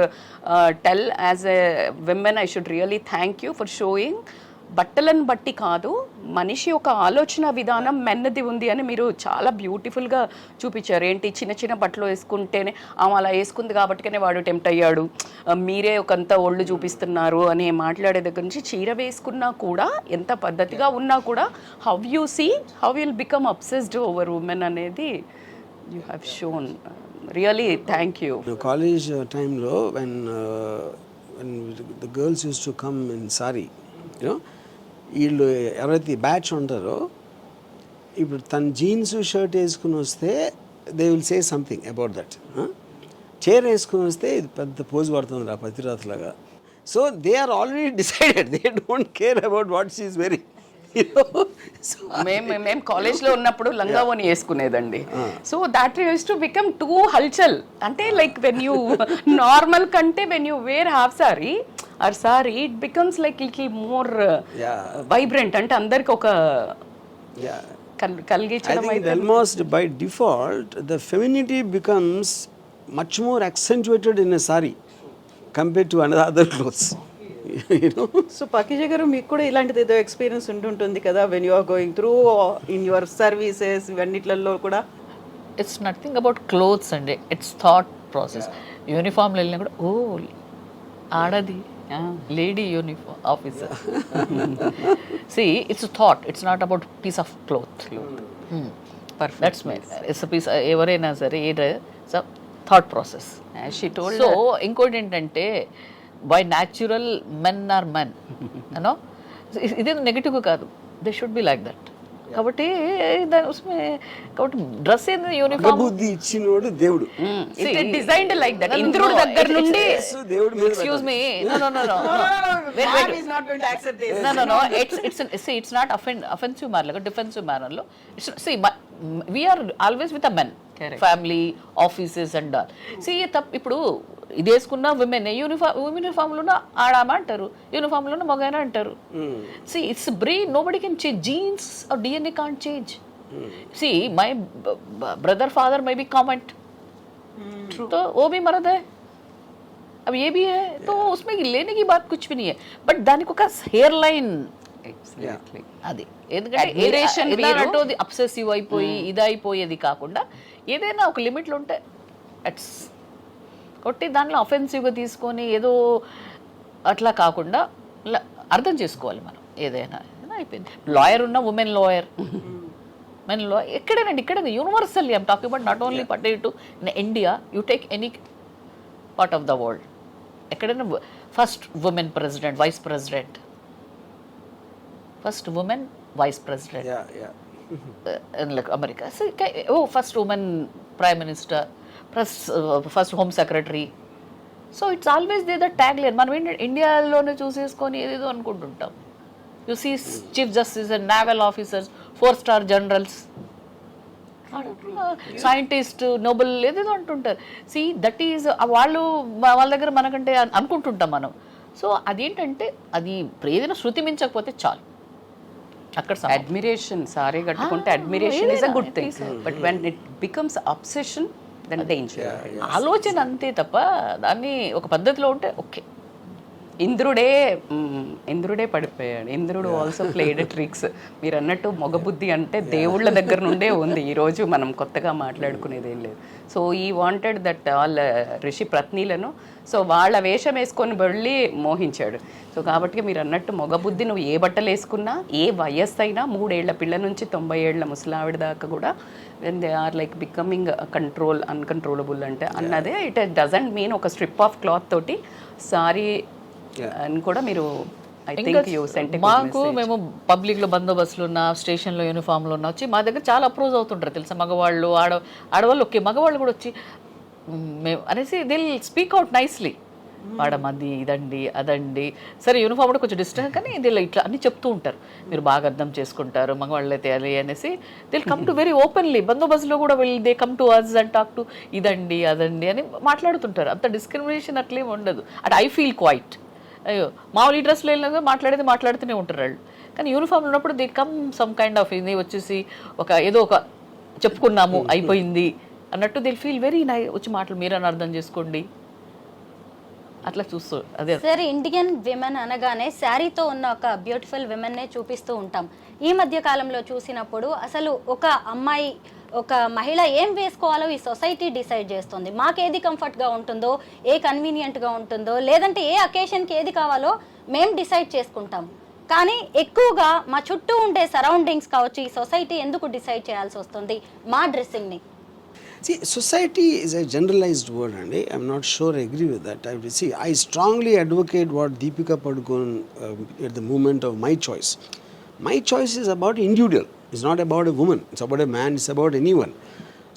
tell as a women, I should really thank you for showing బట్టలను బట్టి కాదు, మనిషి యొక్క ఆలోచన విధానం మెన్నది ఉంది అని మీరు చాలా బ్యూటిఫుల్గా చూపించారు. ఏంటి చిన్న చిన్న బట్టలు వేసుకుంటేనే ఆమె అలా వేసుకుంది కాబట్టినే వాడు టెంప్ట్ అయ్యాడు, మీరే ఒకంత ఒళ్ళు చూపిస్తున్నారు అని మాట్లాడే దగ్గర నుంచి చీర వేసుకున్నా కూడా ఎంత పద్ధతిగా ఉన్నా కూడా how you see how will become obsessed over women అనేది you have shown. Really thank you. College టైంలో when the girls used to come in saree, you know, వీళ్ళు ఎవరైతే బ్యాచ్ ఉంటారో ఇప్పుడు తన జీన్స్ షర్ట్ వేసుకుని వస్తే they will say something about that. చీర వేసుకుని వస్తే ఇది పెద్ద పోజ్ పడుతుంది ఆ పతిరాత్లాగా. So they are already decided, they don't care about what she is very. మేము కాలేజ్లో ఉన్నప్పుడు లంగావోని వేసుకునేదండి. So that use to become too హల్చల్. అంటే లైక్ వెన్ యూ నార్మల్ కంటే when you wear half sari or sari it becomes like little more vibrant. అంటే అందరికి ఒక కలిగించడం. Almost by default the femininity becomes much more accentuated in a saree compared to other clothes. You know? So Pakeeza garu మీకు కూడా ఇలాంటిది ఏదో experience ఉంటుంటుంది కదా, when you are going through in your services ఇవన్నిట్లలో కూడా? ఇట్స్ నథింగ్ అబౌట్ క్లోత్స్ అండి, it's thought process. యూనిఫామ్లో వెళ్ళినా కూడా ఓ ఆడది lady uniform officer. See it's thought, it's not about piece of cloth. That's my it's peace. ఎవరైనా సరే ఇట్స్ థాట్ ప్రాసెస్. సో ఇంకోటి ఏంటంటే by natural men are men, you know, ఇది నెగటివ్ కాదు, they should be like that. కాబట్టి కాబట్టి dress ఏంది uniform బుద్ధి ఇచ్చినోడు దేవుడు. డిజైన్డ్ లైక్ దట్ ఇంద్రుడి దగ్గర నుండి. Excuse me, no, it's not offensive manner, like a defensive manner lo. See, we are always with a men, family, offices and all. See, ఇప్పుడు ఇది వేసుకున్న విమెన్ యూనిఫామ్లోనే ఆడామా అంటారు, యూనిఫామ్లోనే మగైన అంటారు. See it's brain, nobody can change jeans or DNA can't change. See my brother father में भी comment, तो वो भी मर्द है, अब ये भी है, तो उसमें लेने की बात कुछ भी नहीं है. बट दानी को का हेयर लाइन అది ఎందుకంటే అబ్సెసివ్ అయిపోయి ఇదైపోయేది కాకుండా ఏదైనా ఒక లిమిట్లో ఉంటే అట్స్ కొట్టి దాంట్లో అఫెన్సివ్గా తీసుకొని ఏదో అట్లా కాకుండా అర్థం చేసుకోవాలి మనం. ఏదైనా అయిపోయింది. లాయర్ ఉన్న ఉమెన్ లాయర్, మెన్ లాయర్, ఎక్కడేనండి ఇక్కడైనా universally I'm talking about not only particular in India, you take any part of the world, ఎక్కడైనా first women president, vice president, first women vice president like America. So, first woman prime minister, first home secretary. So it's always there the tagline. మనం ఇండియాలోనే చూసేసుకొని ఏదేదో అనుకుంటుంటాం. You see chief justice and naval officers, 4-star generals, scientist, Nobel ఏదేదో అంటుంటారు. See that is వాళ్ళు వాళ్ళ దగ్గర మనకంటే అనుకుంటుంటాం మనం. సో అదేంటంటే అది ఏదైనా శృతి మించకపోతే చాలు. అక్కడ అడ్మిరేషన్, సారీ కట్టుకుంటే admiration is a good thing, but when it becomes obsession then danger. ఆలోచన అంతే తప్ప దాన్ని ఒక పద్ధతిలో ఉంటే ఓకే. ఇంద్రుడే పడిపోయాడు. ఇంద్రుడు ఆల్సో ప్లేడ్ ట్రిక్స్. మీరు అన్నట్టు మొగబుద్ధి అంటే దేవుళ్ళ దగ్గర నుండే ఉంది. ఈరోజు మనం కొత్తగా మాట్లాడుకునేది ఏం లేదు. సో ఈ వాంటెడ్ దట్ వాళ్ళ ఋషి పత్నిలను, సో వాళ్ళ వేషం వేసుకొని వెళ్ళి మోహించాడు. సో కాబట్టి మీరు అన్నట్టు మొగబుద్ధి నువ్వు ఏ బట్టలు వేసుకున్నా, ఏ వయస్సు అయినా, 3 ఏళ్ల పిల్ల నుంచి 90 ఏళ్ల ముసలావిడ దాకా కూడా when they are like becoming control, uncontrollable అంటే అన్నదే. ఇట్ డజంట్ మీన్ ఒక స్ట్రిప్ ఆఫ్ క్లాత్ తోటి సారీ అని కూడా మీరు మాకు మేము పబ్లిక్లో బందోబస్తులు ఉన్న, స్టేషన్లో యూనిఫామ్లో ఉన్న వచ్చి మా దగ్గర చాలా అప్రోజ్ అవుతుంటారు తెలుసా. మగవాళ్ళు, ఆడవాళ్ళు ఓకే, మగవాళ్ళు కూడా వచ్చి మేము అనేసి దిల్ స్పీక్ అవుట్ నైస్లీ. వాడమది ఇదండి అదండి, సరే యూనిఫామ్ కూడా కొంచెం డిస్టెన్స్, కానీ దీనిలో ఇట్లా అన్నీ చెప్తూ ఉంటారు. మీరు బాగా అర్థం చేసుకుంటారు, మగవాళ్ళు అయితే అది అనేసి they'll come to very openly. బందోబస్తులో కూడా they come to us and talk to ఇదండి అదండి అని మాట్లాడుతుంటారు. అంత డిస్క్రిమినేషన్ అట్లేం ఉండదు. At I feel quite. అయ్యో మామూలు ఈ డ్రెస్లో వెళ్ళినా మాట్లాడుతూనే ఉంటారు వాళ్ళు. కానీ యూనిఫామ్ ఉన్నప్పుడు they come some kind of ఇది వచ్చేసి ఒక ఏదో ఒక చెప్పుకున్నాము అయిపోయింది అన్నట్టు దే ఫీల్ వెరీ నై. వచ్చి మాటలు మీరని అర్థం చేసుకోండి అట్లా చూస్తూ అదే సార్, ఇండియన్ విమెన్ అనగానే శారీతో ఉన్న ఒక బ్యూటిఫుల్ విమెన్నే చూపిస్తూ ఉంటాం. ఈ మధ్య కాలంలో చూసినప్పుడు అసలు ఒక అమ్మాయి, ఒక మహిళ ఏం వేసుకోవాలో ఈ సొసైటీ డిసైడ్ చేస్తుంది. మాకేది కంఫర్ట్గా ఉంటుందో, ఏ కన్వీనియంట్గా ఉంటుందో, లేదంటే ఏ అకేషన్కి ఏది కావాలో మేము డిసైడ్ చేసుకుంటాం. కానీ ఎక్కువగా మా చుట్టూ ఉండే సరౌండింగ్స్ కావచ్చు, ఈ సొసైటీ ఎందుకు డిసైడ్ చేయాల్సి వస్తుంది మా డ్రెస్సింగ్ని? See, society is a generalized word, and I'm not sure I agree with that. I strongly advocate what Deepika Padukone at the moment of my choice. My choice is about individual. It's not about a woman. It's about a man. It's about anyone.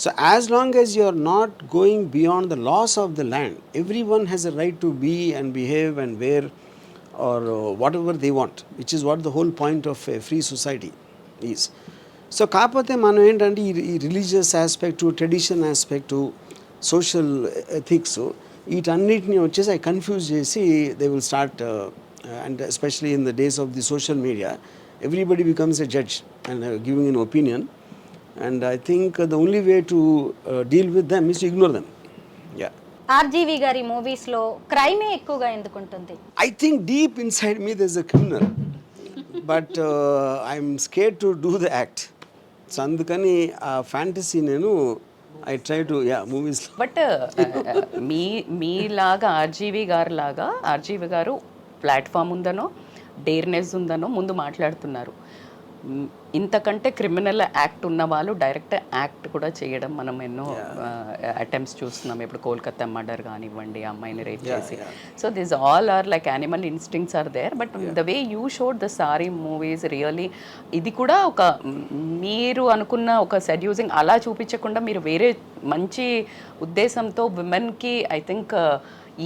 So as long as you're not going beyond the laws of the land, everyone has a right to be and behave and wear or whatever they want, which is what the whole point of a free society is. So కాకపోతే మనం ఏంటంటే ఈ religious aspect, tradition aspect, social ethics, వీటన్నిటిని వచ్చేసి అవి confuse చేసి they will start, and especially in the days of the social media everybody becomes a judge and giving an opinion, and I think the only way to deal with them is to ignore them. Yeah. RGV గారి మూవీస్లో క్రైమే ఎక్కువగా ఎందుకుంటుంది? I think deep inside me there is a criminal, but I'm scared to do the act. So అందుకని ఆ fantasy నేను I try to movies. But మీలాగా RGV గారు ప్లాట్ఫామ్ ఉందనో, డేర్నెస్ ఉందనో ముందు మాట్లాడుతున్నారు. ఇంతకంటే క్రిమినల్ యాక్ట్ ఉన్న వాళ్ళు డైరెక్ట్ యాక్ట్ కూడా చేయడం మనం ఎన్నో అటెంప్ట్స్ చూస్తున్నాం. ఇప్పుడు కోల్కతా మర్డర్ కానివ్వండి, అమ్మాయిని రేప్ చేసి. So this all are like animal instincts are there. But the way you showed the Saaree movies really, ఇది కూడా ఒక మీరు అనుకున్న ఒక సెడ్యూసింగ్ అలా చూపించకుండా మీరు వేరే మంచి ఉద్దేశంతో విమెన్కి ఐ థింక్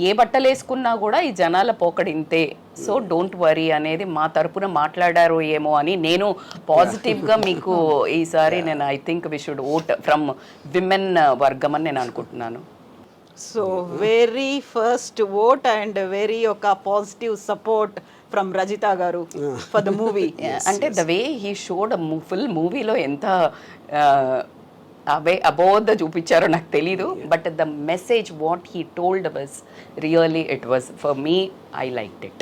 ఏ బట్టలు వేసుకున్నా కూడా ఈ జనాల పోకడింతే, సో డోంట్ వరీ అనేది మా తరపున మాట్లాడారు ఏమో అని నేను పాజిటివ్గా మీకు ఈసారి నేను I think we should vote from women వర్గం అని నేను అనుకుంటున్నాను. So very first vote and very ఒక పాజిటివ్ సపోర్ట్ ఫ్రమ్ రజిత గారు ఫర్ ద మూవీ. అంటే the way he showed full మూవీలో ఎంత అబోధ చూపించారో నాకు తెలీదు, but the message what he told was really, it was for me, I liked it.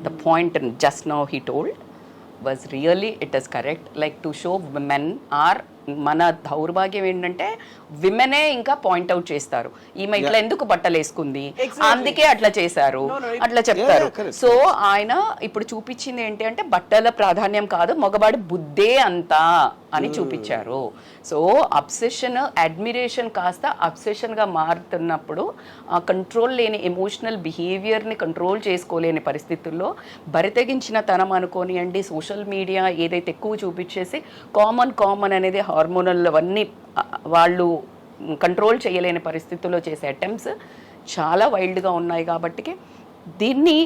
The point just now he told was really, it is correct. Like to show women are, మన దౌర్భాగ్యం ఏంటంటే విమెనే ఇంకా point out చేస్తారు, ఈమె ఇట్లా ఎందుకు బట్టలు వేసుకుంది, అందుకే అట్లా చేశారు, అట్లా చెప్తారు. సో ఆయన ఇప్పుడు చూపించింది ఏంటి అంటే బట్టల ప్రాధాన్యం కాదు, మగవాడి బుద్ధే అంతా అని చూపించారు. సో అబ్సెషన్, అడ్మిరేషన్ కాస్త అబ్సెషన్గా మారుతున్నప్పుడు ఆ కంట్రోల్ లేని ఎమోషనల్ బిహేవియర్ని కంట్రోల్ చేసుకోలేని పరిస్థితుల్లో బరితెగించిన తనం అనుకోనియండి, సోషల్ మీడియా ఏదైతే ఎక్కువ చూపించేసి కామన్ అనేది హార్మోనల్ అవన్నీ వాళ్ళు కంట్రోల్ చేయలేని పరిస్థితుల్లో చేసే అటెంప్ట్స్ చాలా వైల్డ్గా ఉన్నాయి. కాబట్టి దీన్ని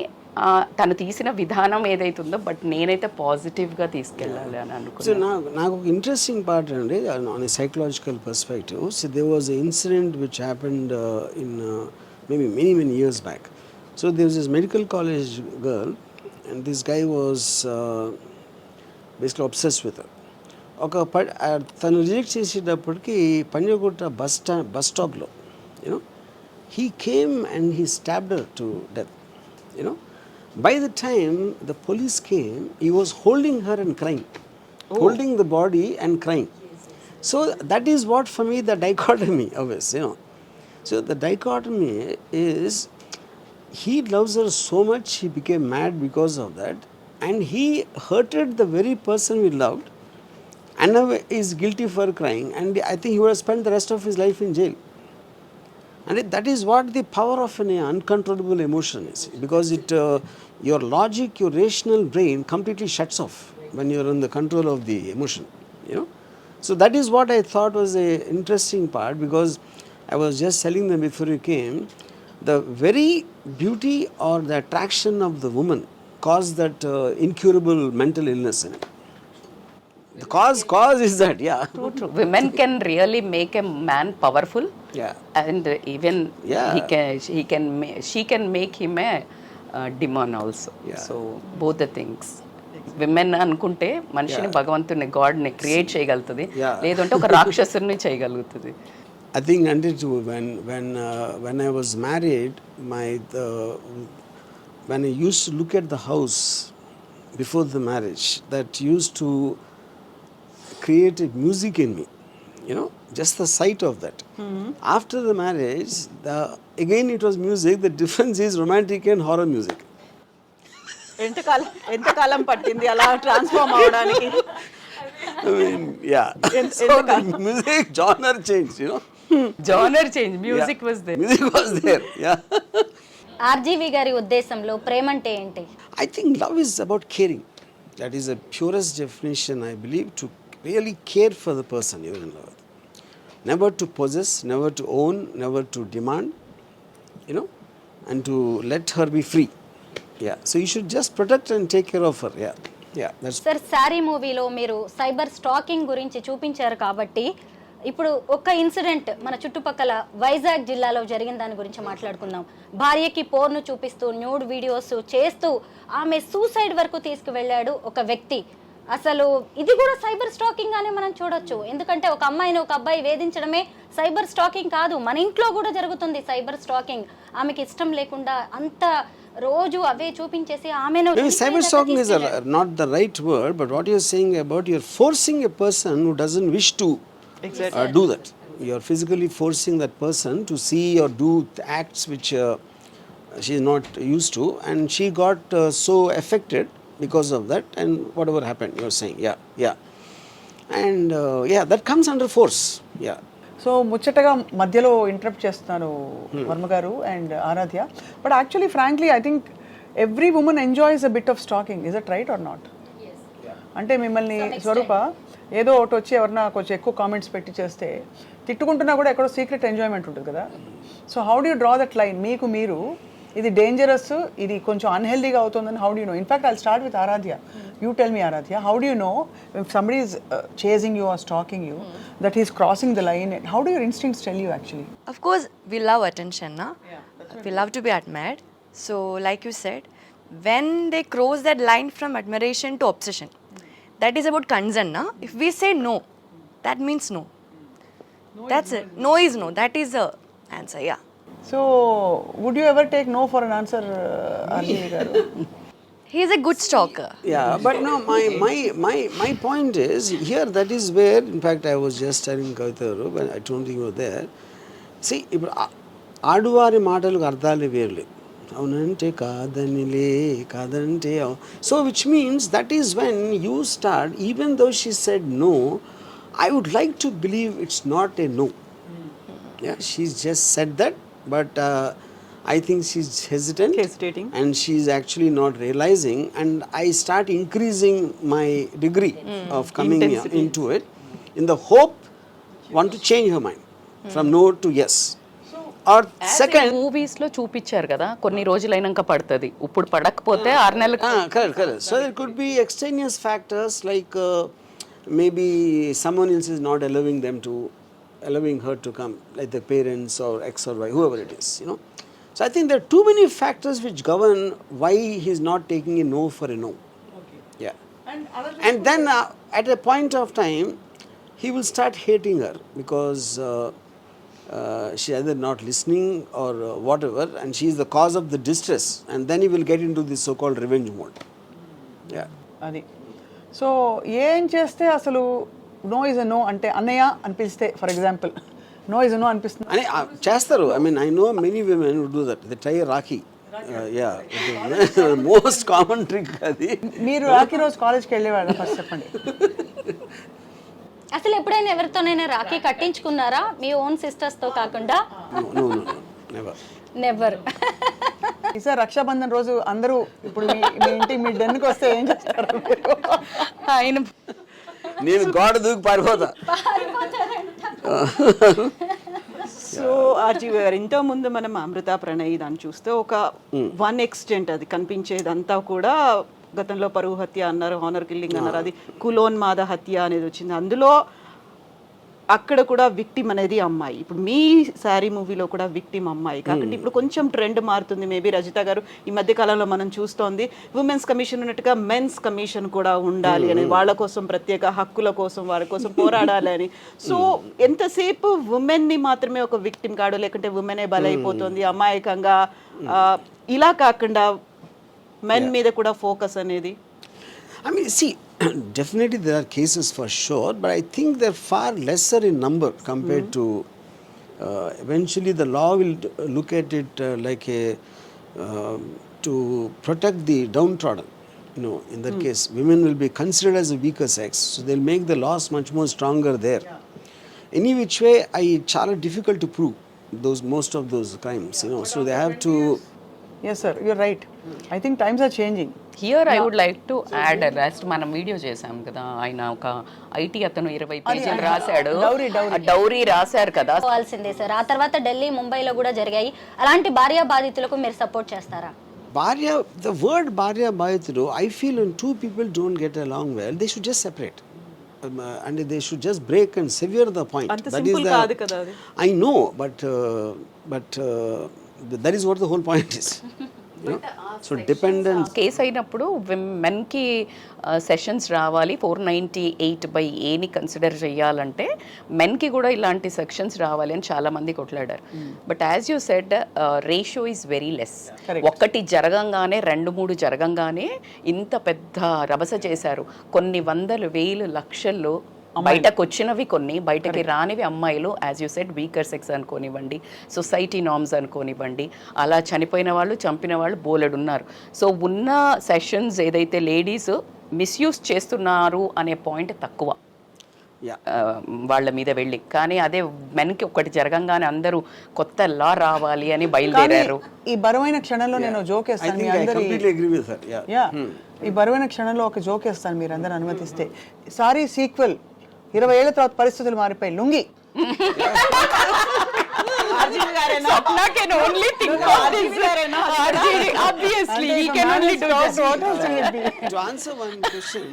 తను తీసిన విధానం ఏదైతుందో, బట్ నేనైతే పాజిటివ్గా తీసుకెళ్ళాలి అని అనుకున్నాను. నాకు ఒక ఇంట్రెస్టింగ్ పార్ట్ అండి, on a psychological perspective. So there was a incident which happened in maybe many years back. So there was this medical college girl and this guy was basically obsessed with her. తను reject చేసేటప్పటికి Panjagutta bus స్టాప్లో you know he came and he stabbed her to death. You know by the time the police came, he was holding her and crying, holding the body and crying. So that is what for me the dichotomy always, you know. So the dichotomy is he loves her so much, he became mad because of that, and he hurted the very person he loved, and now is guilty for crying, and I think he would have spent the rest of his life in jail. And that is what the power of an uncontrollable emotion is, because it your logic, your rational brain completely shuts off when you are in the control of the emotion, you know. So that is what I thought was a interesting part, because I was just telling them before you came, the very beauty or the attraction of the woman caused that incurable mental illness in it. The cause is that, yeah. True. Women can really make a man powerful. Yeah. And even she can make him a demon also. Yeah. So both the things. Women అనుకుంటే మనిషిని భగవంతుని గాడ్ని create చేయగలుగుతుంది, లేదంటే ఒక రాక్షసుని చేయగలుగుతుంది. I think until when I was married, when I used to look at the house before the marriage, that used to create a music in me, just the sight of that. After the marriage, again it was music. The difference is romantic and horror music. ఎంతకాలం పట్టింది అలా transform అవడానికి? I mean, yeah. So the music genre changed, genre change, music was there. Music was there, yeah. RGV గారి ఉద్దేశంలో ప్రేమ అంటే ఏంటి? I think love is about caring. That is the purest definition, I believe, to really care for the person you're in love with. Never to possess, never to own, never to demand, and to let her be free. Yeah, so you should just protect and take care of her. Yeah, that's. Sir, sorry మూవీలో మీరు cyber stacking గురించి చూపించారు కాబట్టి ఇప్పుడు ఒక incident మన చుట్టుపక్కల వైజాగ్ జిల్లాలో జరిగిన దాని గురించి మాట్లాడుకుందాం. భార్యకి పోర్ను చూపిస్తూ న్యూడ్ వీడియోస్ చేస్తూ ఆమె సూసైడ్ వరకు తీసుకువెళ్ళాడు ఒక వ్యక్తి. అసలు ఇది కూడా సైబర్ స్టాకింగ్ అనే మనం చూడొచ్చు. ఎందుకంటే ఒక అమ్మాయిని ఒక అబ్బాయి వేధించడమే సైబర్ స్టాకింగ్ కాదు, మన ఇంట్లో కూడా జరుగుతుంది సైబర్ స్టాకింగ్. ఆమెకి ఇష్టం లేకుండా అంత రోజు అవే చూపించేసి ఆమెను. Cyber stalking is not the right word, but what you're saying about you're forcing a person who doesn't wish to do that. You're physically forcing that person to see or do acts which she is not used to, and she got so affected because of that, and whatever happened, you're saying, yeah, and that comes under force, yeah. So ముచ్చటగా మధ్యలో interrupt చేస్తున్నాను వర్మ గారు and Aradhya, but actually frankly I think every woman enjoys a bit of stalking. Is it right or not? అంటే మిమ్మల్ని స్వరూప ఏదో ఒకటి వచ్చి ఎవరన్నా కొంచెం ఎక్కువ కామెంట్స్ పెట్టి చేస్తే తిట్టుకుంటున్నా కూడా ఎక్కడో సీక్రెట్ ఎంజాయ్మెంట్ ఉంటుంది కదా. So how do you draw that line? మీకు మీరు ఇది డేంజరస్, ఇది కొంచెం అన్హెల్దీగా అవుతుందని how do you know? In fact I'll start with Aradhya. You tell me, Aaradhya, how do you know if somebody is chasing you or stalking you, that he's crossing the line? How do your instincts tell you actually? Of course, we love attention, na? We love to be admired. So, like you said, when they cross that line from admiration to obsession, that is about concern, na? If we say no, that means no. That's it. No is no. That is the answer, yeah. So, would you ever take no for an answer, RGV garu? He is a good stalker. Yeah, but no, my point is here. That is where, in fact, I was just telling Kavitaru when I don't think you were there. See, ఇప్పుడు ఆడువారి మాటలకు అర్థాలు వేరులే. అవునంటే కాదనిలే, కాదంటే. So which means that is when you start, even though she said no, I would like to believe it's not a no. Yeah, she's just said that, but I think she's hesitating, and she's actually not realizing, and I start increasing my degree of coming into it in the hope want to change her mind from no to yes. Or second, movies లో చూపించారు కదా, కొన్ని రోజులైనాక పడుతుంది, ఇప్పుడు పడకపోతే 6 నెలలకు. correct. So there could be extraneous factors like maybe someone else is not allowing her to come, like the parents or ex or y, whoever it is, So I think there are too many factors which govern why he's not taking a no for a no. Okay. Yeah. And then at a point of time, he will start hating her because she's either not listening or whatever, and she's the cause of the distress. And then he will get into this so-called revenge mode. Yeah. అది. So ఏం చేస్తే అసలు no is a no అంటే అన్నయ్య అనిపిస్తే, for example no is no అనిపిస్తుంది అని చేస్తారు. I mean, I know many women who do that. They tie a rakhi. Most common trick అది. మీరు రాఖీ రోజు కాలేజ్కి వెళ్ళేవాళ్ళ? ఫస్ట్ చెప్పండి. అసలు ఎప్పుడైనా ఎవరితోనైనా రాఖీ కట్టించుకున్నారా మీ ఓన్ సిస్టర్స్ తో కాకుండా? No, never. ఈసారి రక్షాబంధన్ రోజు అందరూ ఇప్పుడు మీ ఇంటికి మీ డెన్కి వస్తే ఏం చేస్తారు? ఆయన నేను గోడ దూకి పారిపోతా. సో ఆర్జీవి గారు, ఇంతకుముందు మనం అమృత ప్రణయ్ దాన్ని చూస్తే ఒక వన్ ఎక్స్టెంట్ అది కనిపించేదంతా కూడా గతంలో పరువు హత్య అన్నారు, హానర్ కిల్లింగ్ అన్నారు, అది కులోన్మాద హత్య అనేది వచ్చింది. అందులో అక్కడ కూడా విక్టిమ్ అనేది అమ్మాయి. ఇప్పుడు మీ శారీ మూవీలో కూడా విక్టిమ్ అమ్మాయి కాకుండా ఇప్పుడు కొంచెం ట్రెండ్ మారుతుంది. మేబీ రజిత గారు ఈ మధ్య కాలంలో మనం చూస్తోంది ఉమెన్స్ కమిషన్ ఉన్నట్టుగా మెన్స్ కమిషన్ కూడా ఉండాలి అని, వాళ్ళ కోసం ప్రత్యేక హక్కుల కోసం వారి కోసం పోరాడాలి అని. సో ఎంతసేపు ఉమెన్ ని మాత్రమే ఒక విక్టిమ్ కాడు, లేకుంటే ఉమెనే బలైపోతుంది అమాయకంగా, ఇలా కాకుండా మెన్ మీద కూడా ఫోకస్ అనేది. I mean, see, definitely there are cases for sure, but I think they're far lesser in number compared to. Eventually, the law will look at it like a to protect the downtrodden. You know, in that case, women will be considered as a weaker sex, so they'll make the laws much more stronger there. Any which way, it's చాలా difficult to prove most of those crimes. You know, so they have to. Yes, sir, you're right. I think times are changing. Here I would like to add, last మనం video చేసాం కదా, ఆయన ఒక IT అతను 20 పేజీలు రాశాడు, dowry రాశారు కదా. పోవాల్సిందే సార్. ఆ తర్వాత ఢిల్లీ, ముంబైలో కూడా జరిగాయి. అలాంటి భార్య బాధితులకు మీరు సపోర్ట్ చేస్తారా? The word Bharya Bhayatru, I feel when two people don't get along well, they should just separate. And they should just break and sever the point. అంత సింపుల్ కాదు కదా అది. I know, but that is what the whole point is. You know? So dependence. Case అయినప్పుడు మెన్కి sessions రావాలి, 498/Aని consider చేయాలంటే మెన్కి కూడా ఇలాంటి sections రావాలి అని చాలా మంది కొట్లాడారు. But as you said, ratio is very less. ఒక్కటి జరగంగానే 2-3 జరగంగానే ఇంత పెద్ద రభస చేశారు. కొన్ని వందలు, వేలు, లక్షల్లో బయటకు వచ్చినవి కొన్ని, బయటకి రానివి అమ్మాయిలు. As you said, weaker sex అనుకోనివ్వండి, సొసైటీ నార్మ్స్ అనుకోనివ్వండి, అలా చనిపోయిన వాళ్ళు, చంపిన వాళ్ళు బోలెడున్నారు. సో ఉన్న సెషన్స్ ఏదైతే లేడీస్ మిస్యూజ్ చేస్తున్నారు అనే పాయింట్ తక్కువ వాళ్ళ మీద వెళ్ళి. కానీ అదే మెన్కి ఒకటి జరగంగానే అందరూ కొత్త లా రావాలి అని బయలుదేరారు. ఈ బరువైన క్షణంలో నేను జోక్ వేస్తాను మీ అందరి. ఈ బరువైన క్షణంలో ఒక జోక్ వేస్తాను మీరు అందరూ అనుమతిస్తే. సారీ సీక్వెల్ 20 ఏళ్ల తర్వాత పరిస్థితులు మారిపోయి lungi. Sapna can only think of this. RGV, obviously, he can only do this. To answer one question,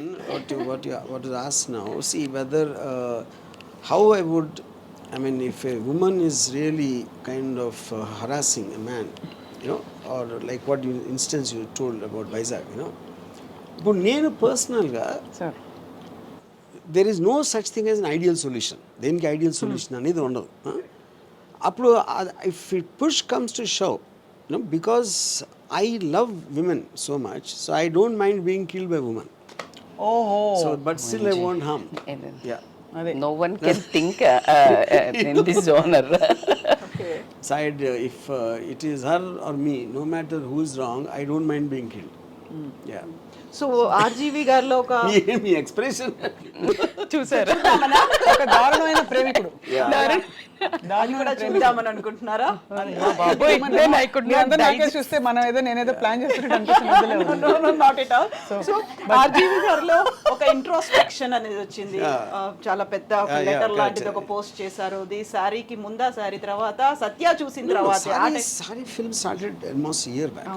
what is asked now, see whether how I would, I mean, if a woman is really kind of harassing a man, you know, or like what instance you told about Vizag, you know. But నేను పర్సనల్గా there is no such thing as an ideal solution. దేనికి ideal solution అనేది ఉండదు. అప్పుడు if it push comes to shove, you know, because I love women so much, so I don't mind being killed by women. So but still I won't harm. Yeah. No one can think in this genre. Side, if it is her or me, no matter who is wrong, I don't mind being killed. Yeah. So RGV గారిలో ఒక మీ expression చూసారు, ఒక దారుణమైన ప్రేమికుడు. దాన్ని కూడా చూద్దామని అనుకుంటున్నారా? నాకే చూస్తే మనం ఏదో నేనేదో ప్లాన్ చేస్తున్నట్టు. Not at all. So RGV గారిలో ఒక ఇంట్రోస్పెక్షన్ అనేది వచ్చింది. చాలా పెద్ద ఒక లెటర్ లాంటిది ఒక పోస్ట్ చేశారు. ఇది సారీకి ముందా, సారీ తర్వాత, సత్య చూసిన తర్వాత. Saree film started almost year back,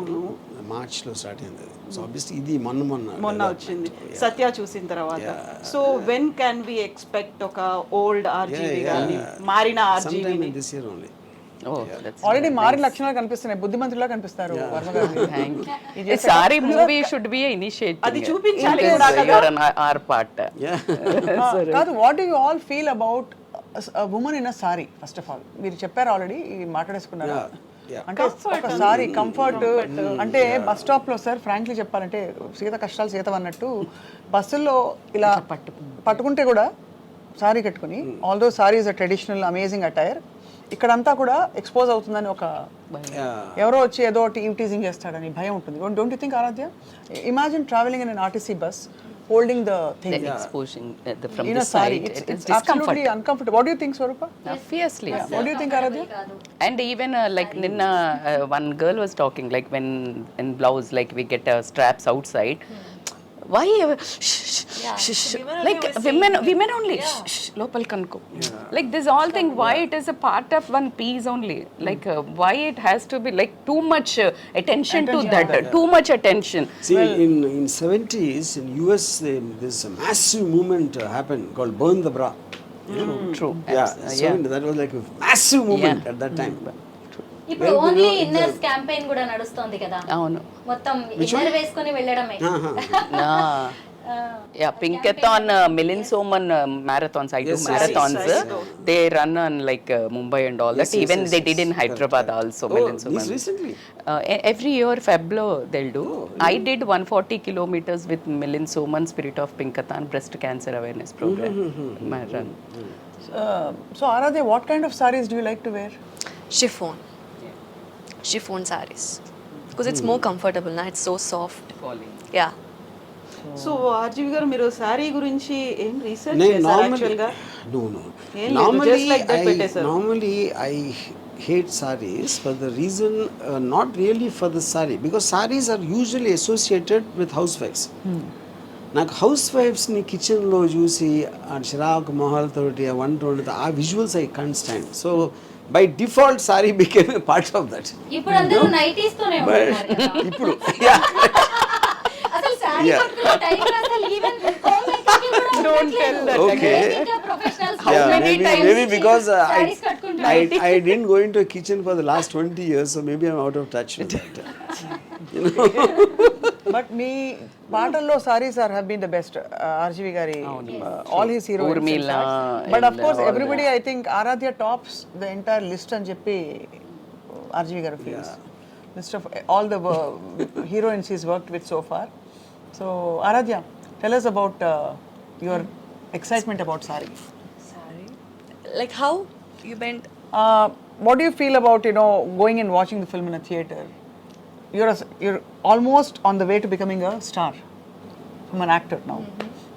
March లో స్టార్ట్ అయింది. సో ఆబ్వియస్లీ ఇది మొన్న వచ్చింది సత్య చూసిన తర్వాత. So when can we expect ఒక ఓల్డ్ ఆర్జీవి గారిని, మారిన ఆర్జీవిని? This year only. ఆల్రెడీ మారిన లక్షణాలు కనిపిస్తున్నాయి, బుద్ధిమంతులా కనిపిస్తారు Varma garu. Saree movie should be initiative, అది చూపించాలి ఆర్ పార్ట్. కాదు, what do you all feel about women in a sari? First of all మీరు చెప్పారు, ఆల్రెడీ మాట్లాడేసుకున్నారు. అంటే ఒక సారీ కంఫర్ట్ అంటే బస్ స్టాప్ లో సార్ ఫ్రాంక్లీ చెప్పాలంటే సీత కష్టాలు సీత అన్నట్టు బస్సుల్లో ఇలా పట్టుకుంటే కూడా సారీ కట్టుకుని, although sorry is a traditional amazing attire, ఇక్కడంతా కూడా ఎక్స్పోజ్ అవుతుందని ఒక ఎవరో వచ్చి ఏదో టీజింగ్ చేస్తాడని భయం ఉంటుంది. Don't you think Aradhya? Imagine travelling in an RTC bus holding the thing, exposing from in the a saree. side, It's absolutely uncomfortable. What do you think, Swarupa? Obviously. What do you think, Aaradhya? And even like ninna one girl was talking, like when in blouse, like we get straps outside. Why like women only lopal kanko, like this all thing, why it is a part of one piece only, like why it has to be like too much attention to that, too much attention. See, in 70s in US there's a massive movement happened called burn the bra. True. Yeah, so that was like a massive movement at that time. ఇప్పుడు only inners campaign కూడా నడుస్తోంది కదా, అవును. మొత్తం inner వేసుకొని వెళ్ళడమే. Yeah, Pinkathon, Milin Soman marathons. I do marathons. They run on like Mumbai and all that. Even they did in Hyderabad also. Milin Soman. This recently? Every year, Feblo, they'll do. I did 140 kilometers with Milin Soman, Spirit of Pinkathon, breast cancer awareness program. My run. So Aaradhya, what kind of sarees do you like to wear? Chiffon. Chiffon sarees. Because it's more comfortable, na? It's so soft. Yeah. So RGV గారు, మీరు శారీ గురించి ఏం research నేను చేశారు యాక్చువల్గా? Normally I hate sarees for the reason not really for the saree, because sarees are usually associated with housewives. నాకు house వైఫ్స్ని కిచెన్లో చూసి ఆ చిరాకు మొహాలతోటి ఆ వంట వండుతా ఆ visuals I can't stand. So by default sorry became a part of that. ఇప్పుడు అందరూ నైటీస్ తోనే ఉంటున్నారు కదా. ఇప్పుడు అసలు శారీ కట్టుకునే టైం అసలు ఈవెన్ హోమ్ మేకింగ్ కూడా Don't tell that. Okay. Professionals maybe because I didn't go into a kitchen for the last 20 years, so maybe I'm out of touch with that. You know. But me పాటల్లో sarees have been the best. RGV గారి all his heroines. Urmila But of and course all everybody I think Aaradhya tops the entire list అని చెప్పి RGV గారు feels. List of all the heroines he's worked with so far. So Aaradhya, tell us about your excitement about saree. Saree? Like how? You meant? What do you feel about, you know, going and watching the film in a theater? You're almost on the way to becoming a star from an actor now.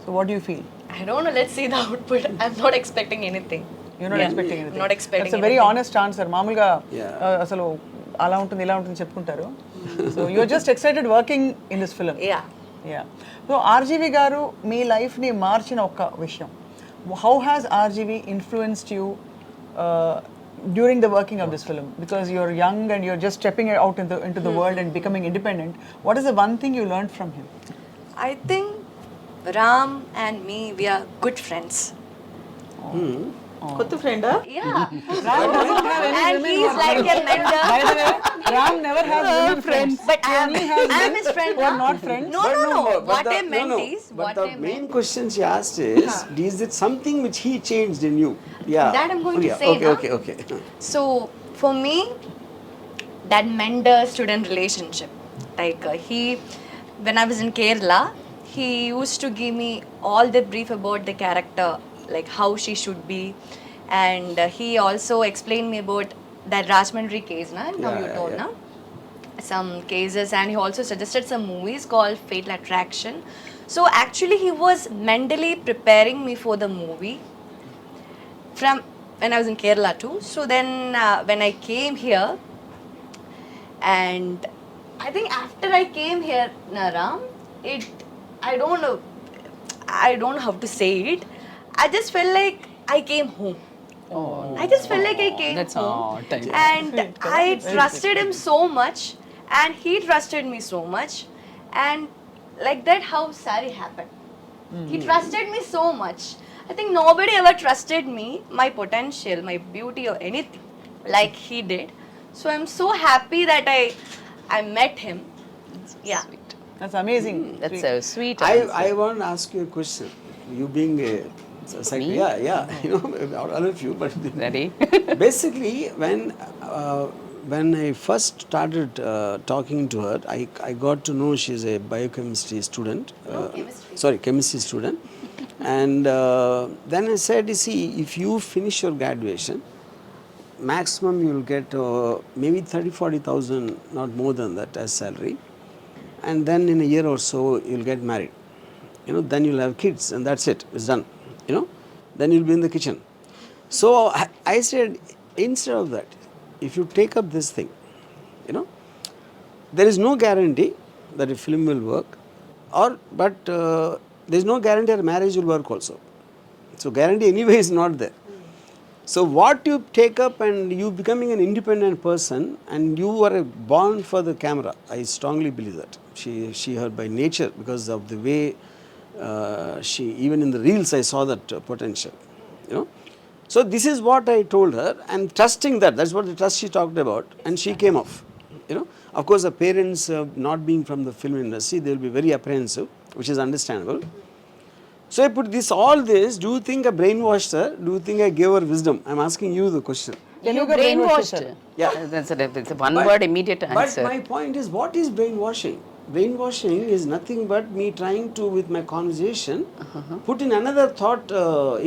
So what do you feel? I don't know. Let's see the output. I'm not expecting anything. You're not expecting anything. I'm not expecting That's a very anything. honest answer. మామూలుగా అసలు అలా ఉంటుంది ఇలా ఉంటుంది చెప్పుకుంటారు. So you're just excited working in this film. Yeah. Yeah. So RGV గారు మీ లైఫ్ని మార్చిన ఒక విషయం. How has RGV influenced you during the working of this film? Because you're young and you're just stepping out into the world and becoming independent. What is the one thing you learned from him? I think Ram and me, we are good friends. కొత్త ఫ్రెండా? Yeah. And he's like a mentor. By the way, Ram never has women friends. But He only has I'm men his friend. who are not friends. No. What I But meant is, what the I main meant. question she asked is it something which he changed in you? Yeah. That I'm going to Yeah. say now. Okay. So for me, that mentor-student relationship, like when I was in Kerala, he used to give me all the brief about the character, like how she should be, and he also explained me about that Rajmandri case, na? How you told, na? Some cases, and he also suggested some movies called Fatal Attraction. So actually, he was mentally preparing me for the movie from when I was in Kerala too. So then when I came here, and I think after I came here, Naram, I don't know how to say it. I just felt like I came home. I just felt like I came That's home. all time. And I trusted him so much, and he trusted me so much, and like that how Sari happened. He trusted me so much. I think nobody ever trusted me, my potential, my beauty or anything like he did. So I'm so happy that I met him. Yeah. That's amazing. That's a sweet I answer. want to ask you a question. You being a yeah, you know, all of you, but Ready? basically when I first started talking to her, I got to know she's a biochemistry student. Chemistry student. And then I said, you see, if you finish your graduation, maximum you will get maybe 30,000-40,000, not more than that, as salary. And then in a year or so, you'll get married. You know, then you'll have kids, and that's it. It's done. You know, then you'll be in the kitchen. So I said, instead of that, if you take up this thing, you know, there is no guarantee that a film will work, but there is no guarantee that marriage will work also. So guarantee anyway is not there. So what you take up and you becoming an independent person, and you are born for the camera. I strongly believe that. She her by nature, because of the way she, even in the reels I saw that potential, you know. So this is what I told her, and trusting that, that's what the trust she talked about, and she came off. You know, of course, the parents not being from the film industry, they will be very apprehensive, which is understandable. So I put all this. Do you think I brainwashed her? Do you think I gave her wisdom? I'm asking you the question. You brainwashed. Yeah. That's a one word immediate answer. But my point is, what is brainwashing? Brainwashing is nothing but me trying to, with my conversation, put in another thought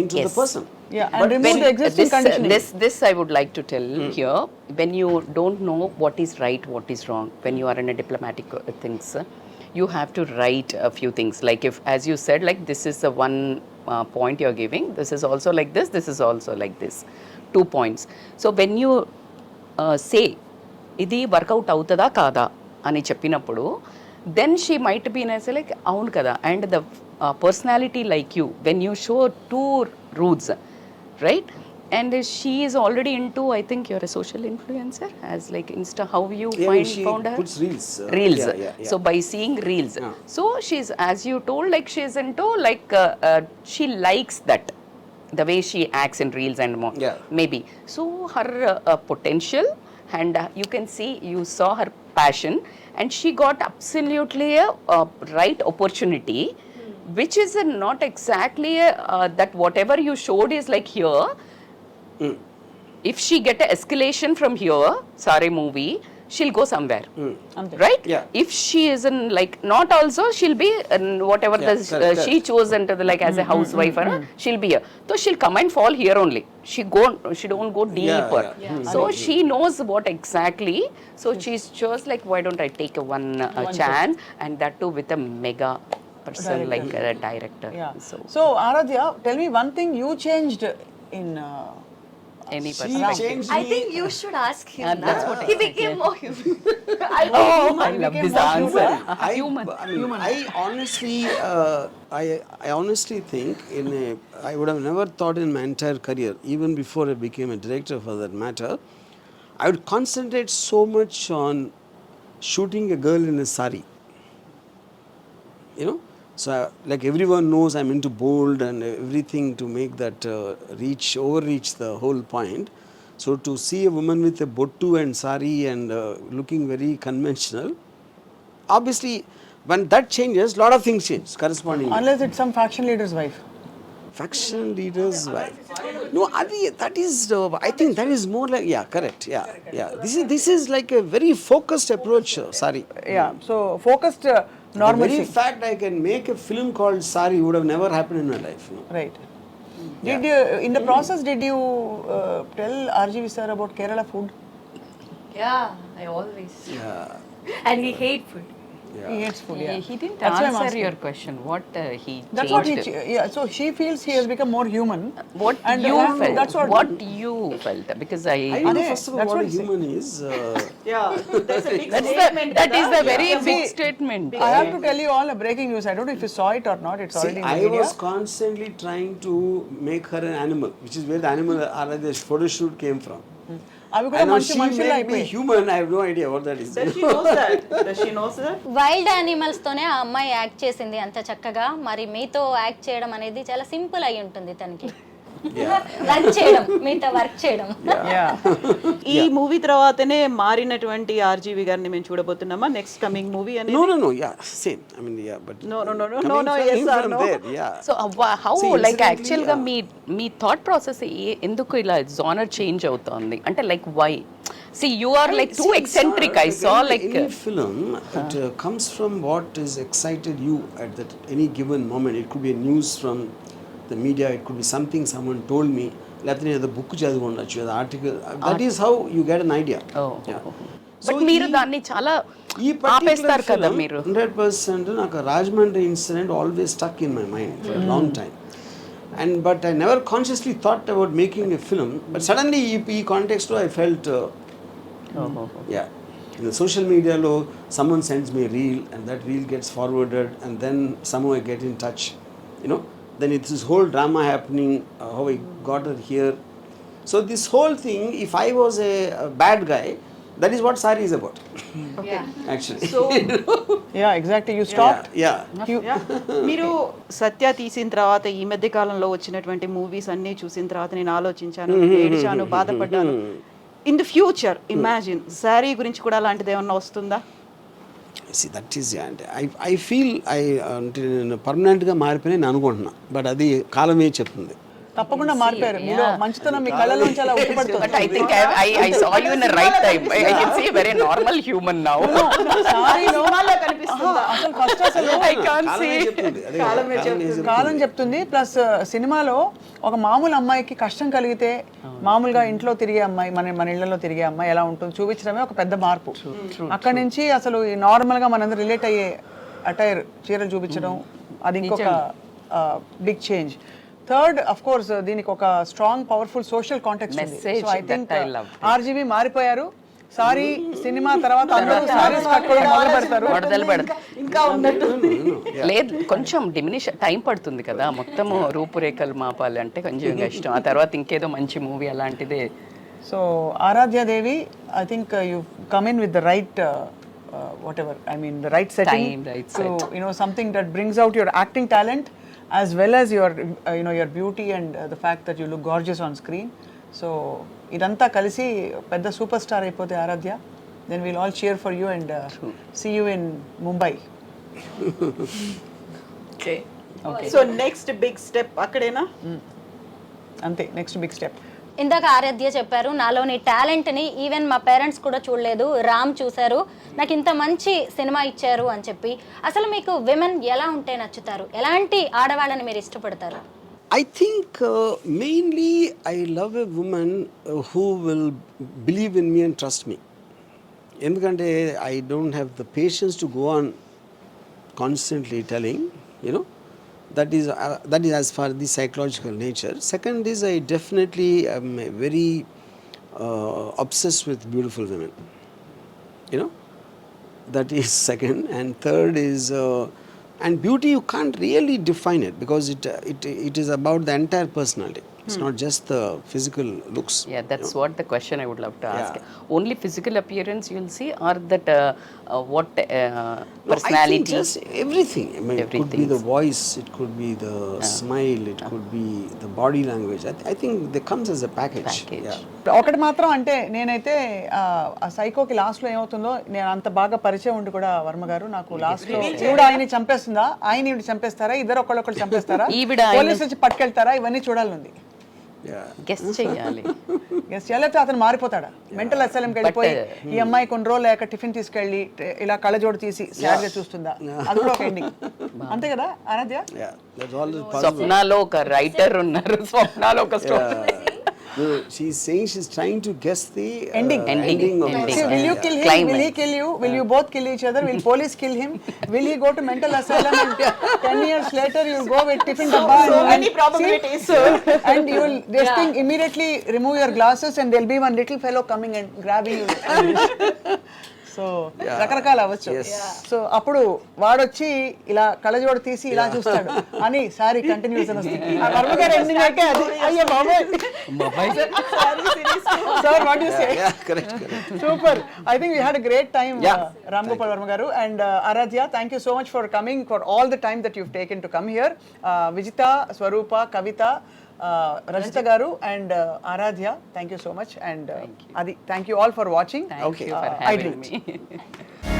into the Yes. person. Yeah, and remove the existing conditioning. This I would like to tell here. When you don't know what is right, what is wrong, when you are in a diplomatic things, you have to write a few things. Like if, as you said, like this is the one point you're giving. This is also like this. This is also like this. 2 points. So when you say, ఇది work out అవుతుందా కాదా అని చెప్పినప్పుడు, then she might be in a say like అవును కదా, and the personality like you, when you show 2 roots, right? And she is already into, I think you're a social influencer, as like Insta, how you She found her? puts reels. Reels. Yeah. So by seeing reels. So she's, as you told, like she's into like, she likes that, the way she acts in reels and more. Yeah. Maybe. So her potential, and you can see, you saw her passion, and she got absolutely a right opportunity, which is not exactly that whatever you showed is like here. If she get an escalation from here, Saree movie, she'll go somewhere, right? Yeah. If she is in like not also, she'll be in whatever correct. she chose into the like as a housewife, she'll be here. So she'll come and fall here only. She don't go deeper. So she knows what exactly. So she's just like, why don't I take a one chance, and that too with a mega person like a director. Yeah. So So Aaradhya, tell me one thing you changed in. any She person. changed I me. think you should ask him. that's what He became more human. I love this answer. I honestly, I honestly think I would have never thought in my entire career, even before I became a director for that matter, I would concentrate so much on shooting a girl in a sari. You know, so like everyone knows, I'm into bold and everything to make that overreach the whole point. So to see a woman with a bottu and sari and looking very conventional, obviously when that changes, a lot of things change correspondingly. Unless it's some faction leader's wife. Faction leader's wife. No, that is, I think that is more like, yeah, correct, yeah. This is like a very focused approach, Sari. Yeah, so focused The normalcy. very fact I can make a film called Sari would have never happened in my life. You know? Right. Did you, in the process, did you tell RGV sir about Kerala food? Yeah, I always. Yeah. And he hate food. He hates food, yeah. He didn't That's why I'm answer asking. your question. What he That's changed. what he, yeah, so she feels he has become more human. What And you felt. That's What you felt. Because I don't know Ade, first of all that's what what a I'm human is. Yeah, that's a big that statement. is the very Yeah. big See, statement. I have to tell you all a breaking news. I don't know if you saw it or not. It's already See, in the I media. was constantly trying to make her an animal, which is where the animal Aaradhya photo shoot came from. అవి కూడా And now మంచి she మనుషులు made me అయిపోయి human. I have no idea what that is. Does she knows that? Does she knows that? Wild animals తోనే ఆ అమ్మాయి act చేసింది అంత చక్కగా. మరి మీతో యాక్ట్ చేయడం అనేది చాలా సింపుల్ అయి ఉంటుంది తనకి. వర్క్ చేయడం, మీతో వర్క్ చేయడం. ఈ మూవీ తర్వాతనే మారినటువంటి ఆర్జీవి గారిని మేము చూడబోతున్నామా నెక్స్ట్ కమింగ్ మూవీ అనేది? No, yeah, same. I mean, yeah, but No, coming from yes him or from no? there, yeah. So how See, like incidentally, actual గా మీ థాట్ ప్రాసెస్ ఎందుకు ఇలా జోనర్ చేంజ్ అవుతోంది అంటే like why see you are like too eccentric I saw like any film, it comes from what is excited you at that any given moment. It could be a news from the media, it could be something someone told me, లేకపోతే నేను book చదివి ఉండొచ్చు, అది article. That is how you get an idea. But మీరు దాన్ని చాలా ఈ ఆపేస్తారు కదా మీరు. 100% నాకు Rajahmundry incident always stuck in my mind for long time. And but I never consciously thought about making a film. But suddenly ఈ context లో I felt yeah, in the social media lo someone sends me a reel and that reel gets forwarded and then somehow I get in touch, you know, then it's this whole drama happening, how I got her here. So this whole thing, if I was a bad guy, That is what saree is about. Actually. So Yeah, exactly. You stopped. Yeah. మీరు సత్య తీసిన తర్వాత ఈ మధ్య కాలంలో వచ్చినటువంటి movies అన్నీ చూసిన తర్వాత నేను ఆలోచించాను, ఏడ్చాను, బాధపడ్డాను. In the future imagine sari గురించి కూడా అలాంటిది ఏమన్నా వస్తుందా? See, that is, and I feel పర్మనెంట్గా మారిపోయి నేను అనుకుంటున్నా, బట్ అది కాలమే చెప్తుంది. తప్పకుండా మారిపోయారు. మీలో మంచితనం మీ కళ్ళలోంచి అలా ఉట్టిపడుతుంది. But I think I saw you in the right time. I can see a very normal human now. సినిమాల్లో కనిపిస్తుందా? అసలు ఫస్ట్ అసలు I can't కాలమే see. చెప్తుంది. అదే కాలం చెప్తుంది. ప్లస్ సినిమాలో ఒక మామూలు అమ్మాయికి కష్టం కలిగితే మామూలుగా ఇంట్లో తిరిగే అమ్మాయి, మన ఇళ్లలో తిరిగే అమ్మాయి ఎలా ఉంటుంది చూపించడమే ఒక పెద్ద మార్పు. అక్కడి నుంచి అసలు ఈ నార్మల్గా మనందరూ రిలేట్ అయ్యే అటైర్ చీరలు చూపించడం అది ఇంకొక big change. Third of course దీనికి ఒక స్ట్రాంగ్ పవర్ఫుల్ సోషల్ కాంటెక్స్ట్ ఉంది. సో ఐ థింక్ RGV మారిపోయారు. సారీ సినిమా తర్వాత అందరూ సారీస్ కట్టుకోవడం మొదలు పెడతారు. ఇంకా ఉన్నట్టు లేదు, కొంచెం డిమినిష్ టైం పడుతుంది కదా, మొత్తము రూపురేఖలు మాపాలి అంటే కొంచెం కష్టం. ఆ తర్వాత ఇంకేదో మంచి మూవీ అలాంటిదే. So Aaradhya Devi, I think you've come in with the right whatever, I mean the right setting. Time, right so set. you know, something that brings out your acting talent as well as your your beauty and the fact that you look gorgeous on screen. So idantha kalisi pedda superstar ayipote Aaradhya, then we'll all cheer for you and see you in Mumbai. Okay. So next big step అక్కడేనా? ante next big step. ఇందాక ఆరాధ్య చెప్పారు, నాలోని టాలెంట్ని even మా parents కూడా చూడలేదు, రామ్ చూశారు, నాకు ఇంత మంచి సినిమా ఇచ్చారు అని చెప్పి. అసలు మీకు విమెన్ ఎలా ఉంటే నచ్చుతారు? ఎలాంటి ఆడవాళ్ళని మీరు ఇష్టపడతారు? I think mainly I love a woman who will believe in me and trust me. ఎందుకంటే I don't have the patience to go on constantly telling, you know. That is as far as the psychological nature. Second is I definitely am very obsessed with beautiful women. You know, that is second. And third is and beauty you can't really define it because it is about the entire personality. It's not just the physical looks. Yeah, that's what the question I would love to ask. Only physical appearance you'll see, or that what personality? I think just everything. I mean, it could be the voice, it could be the smile, it could be the body language. I think that comes as a package. Yeah. ఒకటి మాత్రం అంటే నేనైతే ఆ సైకోకి లాస్ట్లో ఏమవుతుందో, నేను అంత బాగా పరిచయం ఉండి కూడా వర్మ గారు నాకు లాస్ట్లో ఈవిడ ఆయన్ని చంపేస్తుందా, ఆయన ఈవిడ చంపేస్తారా, ఇద్దరు ఒకళ్ళొకళ్ళు చంపేస్తారా, పోలీసు వచ్చి పట్టుకెళ్తారా, ఇవన్నీ చూడాలనుంది. గెస్ట్ చేయాలి. గెస్ట్ చేయాలంటే అతను మారిపోతాడా, మెంటల్ అసైలంకి వెళ్ళిపోయి ఈ అమ్మాయి కొన్ని రోజులు లేక టిఫిన్ తీసుకెళ్ళి ఇలా కళ్ళజోడు తీసి సాడ్గా చూస్తుందా, అది కూడా ఒక ఎండింగ్. అంతే కదా ఆరాధ్య? స్వప్నాలో ఒక రైటర్ ఉన్నారు, స్వప్నాలో ఒక story. No, she's saying she's trying to guess the ending of the See, will you kill him? Climax. Will he kill you? Will you both kill each other? Will police kill him? Will he go to mental asylum and 10 years later you'll go with tiffin dabba So and many probabilities. and you will this thing immediately remove your glasses and there'll be one little fellow coming and grabbing you. So రకరకాల అవ్వచ్చు. So అప్పుడు వాడొచ్చి ఇలా కళ్ళజోడు తీసి ఇలా చూస్తాడు అని సారీ కంటిన్యూస్ అని వస్తుంది. వర్మగారు ఎండింగ్ అయితే అది అయ్యే బాబాయ్. Sir what you say? correct. Super. I think we had a great time, Ram Gopal Varma garu and Aaradhya. Thank you so much for coming, for all the time that you've taken to come here. Vijita, Swarupa, Kavita, Rajita garu and Aaradhya, thank you so much. And Adi, thank you all for watching. Thank you for having me.